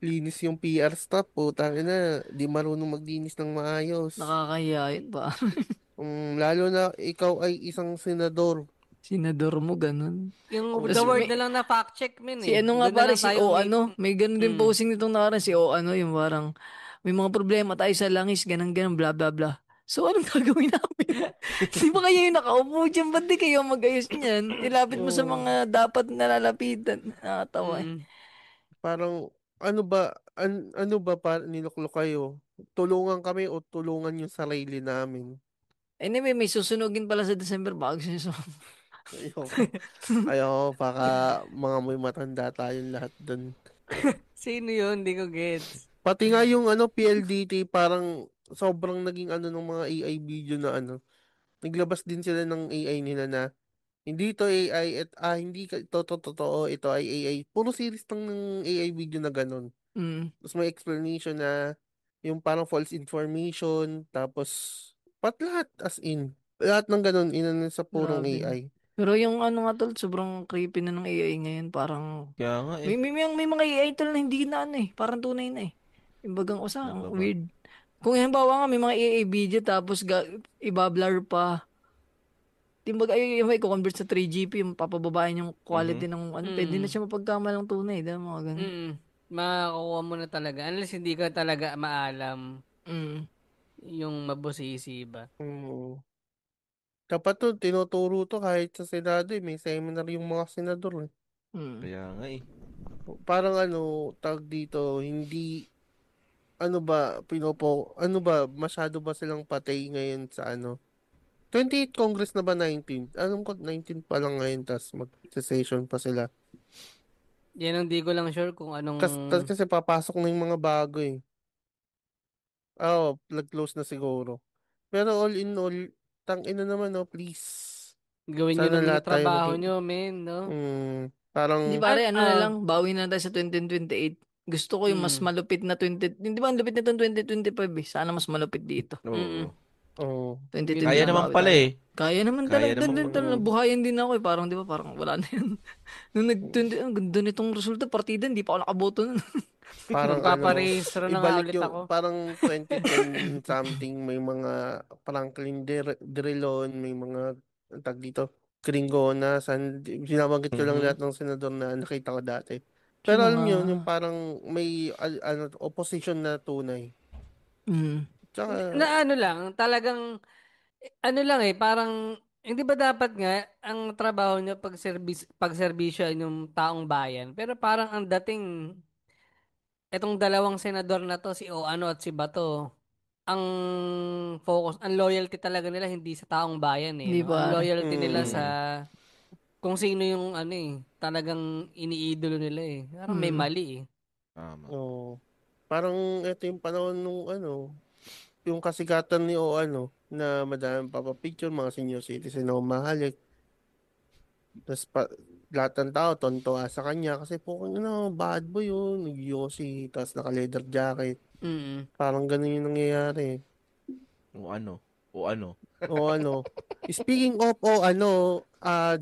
Linis yung PR staff, putang ina, di marunong maglinis ng maayos. nakakahiya yun pa. Lalo na ikaw ay isang senador. Senador mo, ganun. Yung Tapos the word may- na lang na fact check min Si eh. ano nga Doon na pare, lang si tayo O ano, may ganun din posting nitong nakaraan, si O ano, yung parang, may mga problema tayo sa langis, ganun, bla bla bla. So, anong gagawin namin? Di ba kayo yung nakaupo dyan? Ba't di kayo mag-ayos niyan? Ilapit mo sa mga dapat nalalapitan. Nakatawa eh. Parang ano ba para niluklok kayo? Tulungan kami o tulungan yung sarili namin? Anyway, may susunugin pala sa December bago siya. Ayoko. Ayoko, baka mga may matanda tayong lahat dun. Sino yun? Hindi ko gets. Pati nga yung PLDT, parang sobrang naging ng mga AI video na naglabas din sila ng AI nila na hindi to AI at hindi ito totoo, ito ay AI. Puro series lang ng AI video na ganun. Mm. Tapos may explanation na yung parang false information, tapos lahat as in. Lahat ng ganun, sa purong Grabe. AI. Pero yung ano nga tol, sobrang creepy na ng AI ngayon. Parang, Kaya nga eh. may mga AI tol na hindi na parang tunay na eh. Yung bagang Ano ba? weird. Kung halimbawa nga may mga AI video tapos iba-blur pa. Timbaga yung may convert sa 3GP, yung papababain yung quality ng pwede na siya mapagkamalang tunay. Dahil mga ganun. Makakuha mo na talaga. Unless hindi ka talaga maalam Mm. yung mabusisi ba. Dapat to, tinuturo to kahit sa Senado may seminar yung mga senador. Mm. Kaya nga eh. Parang tag dito, hindi, masyado ba silang patay ngayon sa 28 Congress na ba 19? Alam ko 19 pa lang ngayon, tas mag-session pa sila. Yan ang di ko lang sure kung anong... Kasi papasok na yung mga bago eh. Nag-close na siguro. Pero all in all, tangina naman please. Gawin nyo Sana naman lahat yung tayo trabaho nyo, men, no? Parang... Di pare, ano na lang, bawi na tayo sa 2028. Gusto ko yung mas malupit na 20... Hindi ba ang lupit na itong 2025 eh? Sana mas malupit dito. Oo. 2020 Kaya naman bawi pala tayo. eh. Kaya naman Kaya talaga. naman. Buhayan din ako eh. Parang di ba, parang wala na yan. Nung ang ganda nitong resulta, partida, hindi pa ako nakaboto nun. Parang Magpaparehistro na nga ibalik ulit yung ako. parang 2010 something, may mga Franklin Drilon, may mga tag dito Kringona, binabanggit ko lang lahat ng senador na nakita ko dati. Pero alam niyo yung parang may opposition na tunay. Mm. Tsaka Na ano lang, talagang, ano lang eh, parang Hindi ba dapat nga ang trabaho niya pagserbisyo yung taong bayan? Pero parang ang dating etong dalawang senador na to, si O ano at si Bato, ang ang loyalty talaga nila hindi sa taong bayan eh, Hindi no? Ang pare. loyalty nila sa Mm. kung sino yung ano eh, talagang iniidolo nila eh. Parang may mali eh. Tama. Oo. Parang ito yung panahon nung yung kasikatan ni o na madaming papapicture, mga senior citizen na umahalik. Tapos lahat ng tao tontuwa sa kanya kasi po bad boy yun, nag-yossi, tapos naka-leather jacket. Mm. Parang ganun yung nangyayari. O ano. Speaking of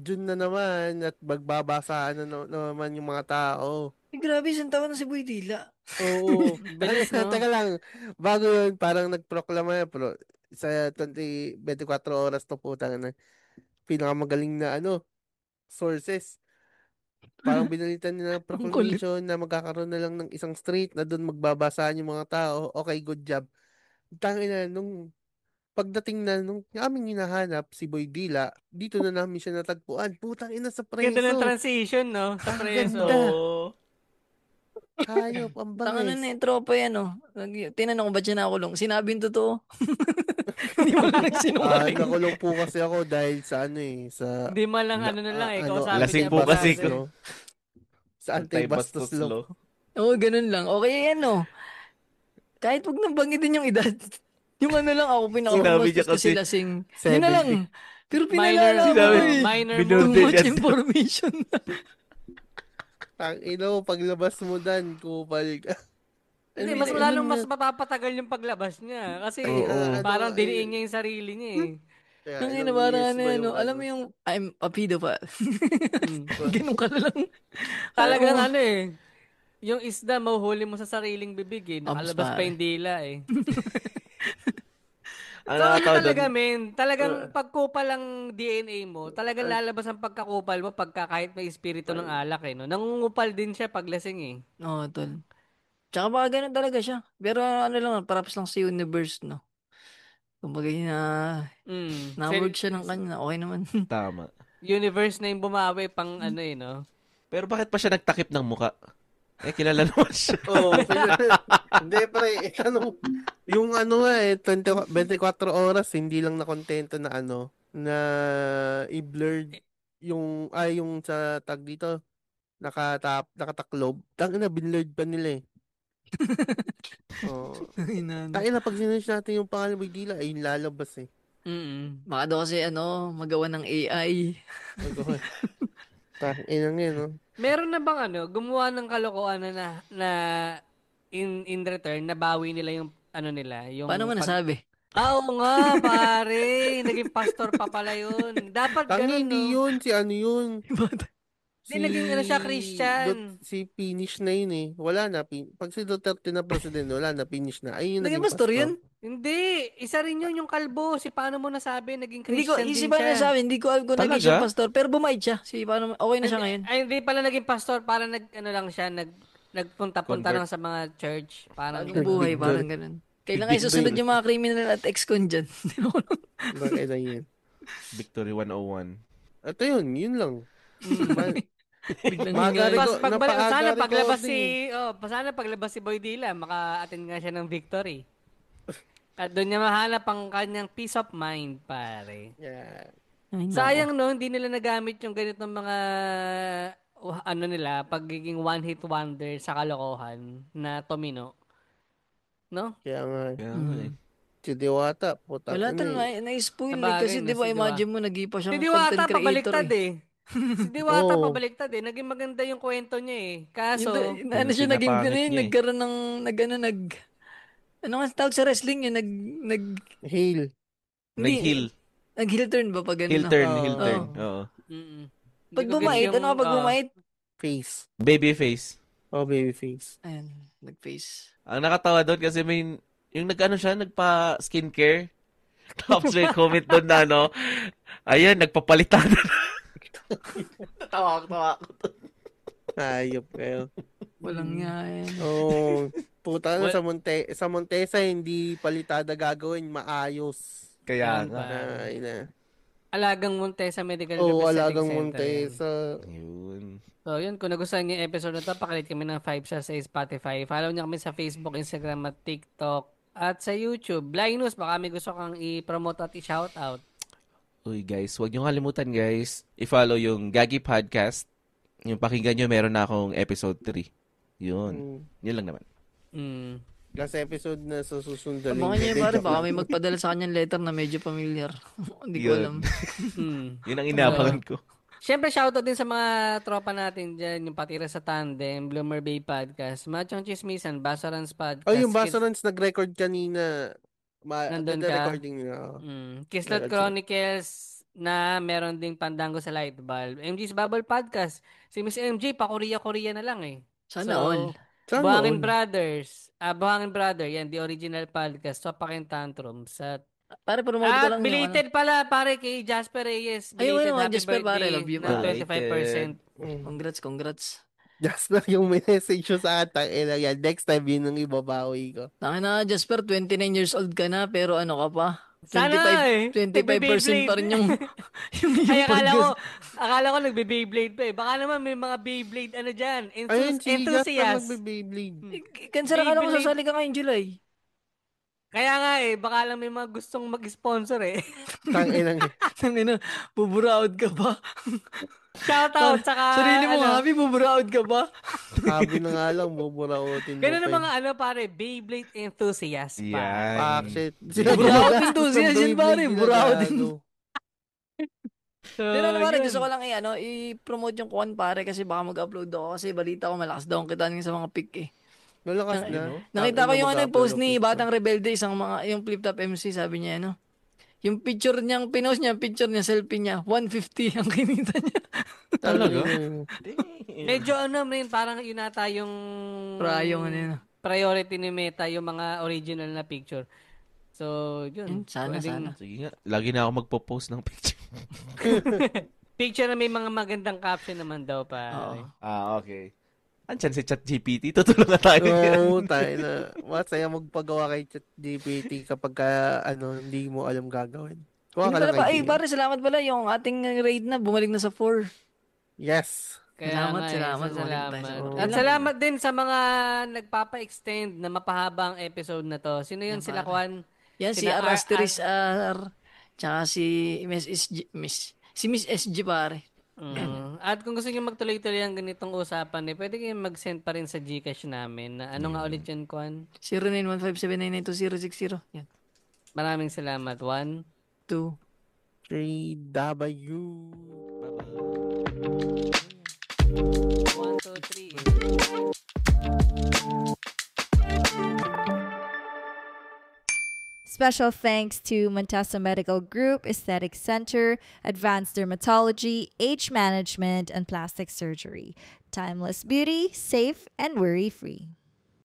June na naman at magbabasaan na naman yung mga tao. Grabe, isang taon na si Boy Dila. Oo. Bilis, no? Teka lang. Bago yun, parang nagproklama sa 24 oras to putang na pinakamagaling na sources. Parang binalitan nila ng Ang kulit. proclamation na magkakaroon na lang ng isang street na doon magbabasaan yung mga tao. Okay, good job. Tangina, nung pagdating na nung aming hinahanap si Boy Dila, dito na namin siya natagpuan. Putang ina sa Ganda ng preso. transition, no? Sa preso. Ganda. Oo. Hayop, ang Tanga na bangis. yung tropa yan, oh. Tinanong ko ba't siya nakulong? Sinabi yung totoo. Hindi mo lang nagsinungaling. Nakulong po kasi ako dahil sa sa Hindi man lang ano na lang eh. Kung sabi lasing niya, po kasi batas, ko. eh. Sa anti-bastos law. Oo, ganun lang. Okay, kahit wag nang banggitin yung edad. Yung ano lang ako, Sinabi niya pinaka-bastos kasi kasi lasing. 70. Yun na lang. Pero pinalala mo Sinabi- eh. minor Binur- Too move. much information. Paglabas mo dan, kupal ka. Hindi, Ano mas yun? lalong mas mapapatagal yung paglabas niya. Kasi Oo. parang diniin niya yung sarili niya eh. Kaya Ang ina, ilang parang years ano ba yan, yung alam mo yung, I'm a pedophile. Ganun ka na lang. Talagang ano eh. Yung isda, mahuhuli mo sa sariling bibig eh. Abs, Nakalabas pa pare. yung dila eh. Ang So, ano nakakatawa talaga, doon, men? Talagang pagkupal ang DNA mo, talagang lalabas ang pagkakupal mo pagka kahit may espiritu ng alak eh. No? Nangungupal din siya pag lasing eh. Oo, tol. Tsaka baka ganun talaga siya. Pero ano lang, props lang sa universe, no? Kumbaga na-word siya ng kanya. Okay naman. tama. Universe na yung bumawi pang ano eh, no? Pero bakit pa siya nagtakip ng muka? Kilala naman siya. Oo. Hindi, pre. Yung 24 oras, hindi lang nakontento na na i-blurred yung sa tag dito, nakataklob. Tangina, binlurred pa nila eh. Oh. Tangina, pag sinerge natin yung pangalan Boy Dila, ay lalabas eh. Baka daw kasi magawa ng AI. Tangina nga, no? Meron na bang gumawa ng kalokohan na in return, nabawi nila yung nila. Yung Paano mo nasabi? Oo nga, pare. Naging pastor pa pala yun. Dapat ganun, Hindi no? yun, si ano yun. Hindi, naging siya, Christian. Si finish na yun eh. Wala na. Pag si Duterte na presidente, wala na, finish na. Ay, yung Naging naging pastor yun? Hindi. Isa rin yun yung kalbo. Si paano mo nasabi, naging Hindi ko, Christian din si siya. paano nasabi, hindi ko alam kung Talaga? naging siya pastor. Pero bumait siya. Si paano, okay na siya ngayon. Ay, hindi pala naging pastor. Parang lang siya, nagpunta-punta Convert. lang sa mga church. Parang Anong buhay, Big parang deal. ganun. Kailangan isusunod yung mga criminal at ex-con dyan. Bakit na yun? Victory 101. Ito yun lang. Biglang Maga hingal. reco- napaaga sana paglabas recording. sana paglabas si Boy Dila, maka-attend nga siya ng victory. At doon niya mahanap ang kanyang peace of mind, pare. Yeah. Ay, nako. Sayang no, hindi nila nagamit yung ganitong mga nila, pagiging one-hit wonder sa kalokohan na Tomino. No? Kaya nga. Kaya nga eh. Si Diwata, puta. Wala talaga, na-spoil eh. Sabagay, Kasi di ba, si imagine mo, nag-ipa Si siyang Diwata content creator pabaliktad eh. Si Diwata Oo. pabaliktad eh. Naging maganda yung kwento niya eh. Kaso, Ano siya, Yung naging, pinapangit niya eh. nagkaroon ng, ano nga tawag sa wrestling yun? Hail. Nag-heal. Nag-heel turn ba pag ano? Heel turn, Oo. heel turn. Oo. Oo. mm Pag bumait, ano ka pag bumait? Face. Baby face. Oh, baby face. Ayan, nag-face. Ang nakatawa doon kasi may yung nagpa skincare. Tapos may comment doon na ayan, nagpapalitan. tawa ako. Hayop kayo. Walang nga yan. Oh, puta na sa Montesa hindi palitada gagawin, maayos. Kaya Yan nga. pa. Ay na. Alagang Montesa Medical Group Oo, Aesthetic Alagang Center. Montesa. Yun. So, yun. Kung nagustuhan niyo yung episode na to, pakilit kami ng 5 stars sa Spotify. Follow niyo kami sa Facebook, Instagram, at TikTok. At sa YouTube. Linus, baka may gusto kang i-promote at i-shoutout. Uy guys, huwag niyo kalimutan guys, i-follow yung Gagi Podcast. Yung pakinggan nyo, meron na akong episode 3. Yun. Yun lang naman. Last episode na sa susunod na Abangan niyo pare, baka may magpadala sa kanyang letter na medyo familiar. Hindi ko alam. Yun ang inaabangan ko. Siyempre, shoutout din sa mga tropa natin dyan, yung Patira sa Tandem, Bloomer Bay Podcast, Machong Chismisan, Basarans Podcast. Oh, yung Basarans nag-record kanina. Nandun ka? Recording niya. Kislot Chronicles na meron ding Pandango sa Light Bulb. MG's Bubble Podcast. Si Miss MJ, pa-Korea-Korea na lang eh. Sana all. Buhangin Brothers. Buhangin Brother, yan, the original podcast. Swapakin Tantrums. Pare, promote ko lang belated pala, pare, kay Jasper Reyes. Ayun, Happy Jasper, pare, love you. Na 25%. Congrats. Jasper, yung message mo sa atin, yan, next time yun ang ibabawi ko. Tangin na, Jasper, 29 years old ka na, pero ano ka pa? Sana 25% pa rin yung Ay, akala ko nagbe-Beyblade pa eh. Baka naman may mga Beyblade ano dyan. Enthusiast. Nagbe-Beyblade. Cancel akala ko sasali ka ngayong July. Kaya nga eh, baka lang may mga gustong mag-sponsor eh. Tangina. Buburaod ka ba? Shoutout, saka sarili mo happy, buburaod ka ba? Happy na nga lang, buburaotin mo. Ganun ang mga pare, Beyblade enthusiast pa. Yan. Buraod enthusiast yun pare, buraod enthusiast. Pero pare, yun. gusto ko lang i-promote yung kuwan pare kasi baka mag-upload ako kasi balita ko malakas daw ang kita sa mga pic eh. Malakas na. Nakita ko yung post ni Batang Rebelde, yung flip top MC, sabi niya yung picture niyang, pinost niya, selfie niya, 150 ang kinita niya. Talaga? Medyo parang yun ata yung priority ni Meta, yung mga original na picture. So, yun. Sana. Sige nga, lagi na ako magpo-post ng picture. Picture na may mga magandang caption naman daw pa. Okay. Andiyan si ChatGPT, tutulungan tayo. Oo, tayo na. Masaya magpagawa kay ChatGPT kapag hindi mo alam gagawin. Kuha ka lang idea. Pare, salamat pala yung ating raid na bumalik na sa 4. Yes. Salamat. Oh. At salamat din sa mga nagpapa-extend na mapahaba ang episode na to. Sino yun? Sila Juan? Yan, si Arasteris R. Tsaka si Miss SG pare. At kung gusto niyo magtuloy-tuloy ang ganitong usapan, pwede kayong mag-send pa rin sa Gcash namin. Ano nga ulit yun, Kwan? 0915799260. Yan. Maraming salamat. 1, 2, 3W. 1, 2, 3. Special thanks to Montesa Medical Group, Aesthetic Center, Advanced Dermatology, Age Management, and Plastic Surgery. Timeless beauty, safe and worry-free.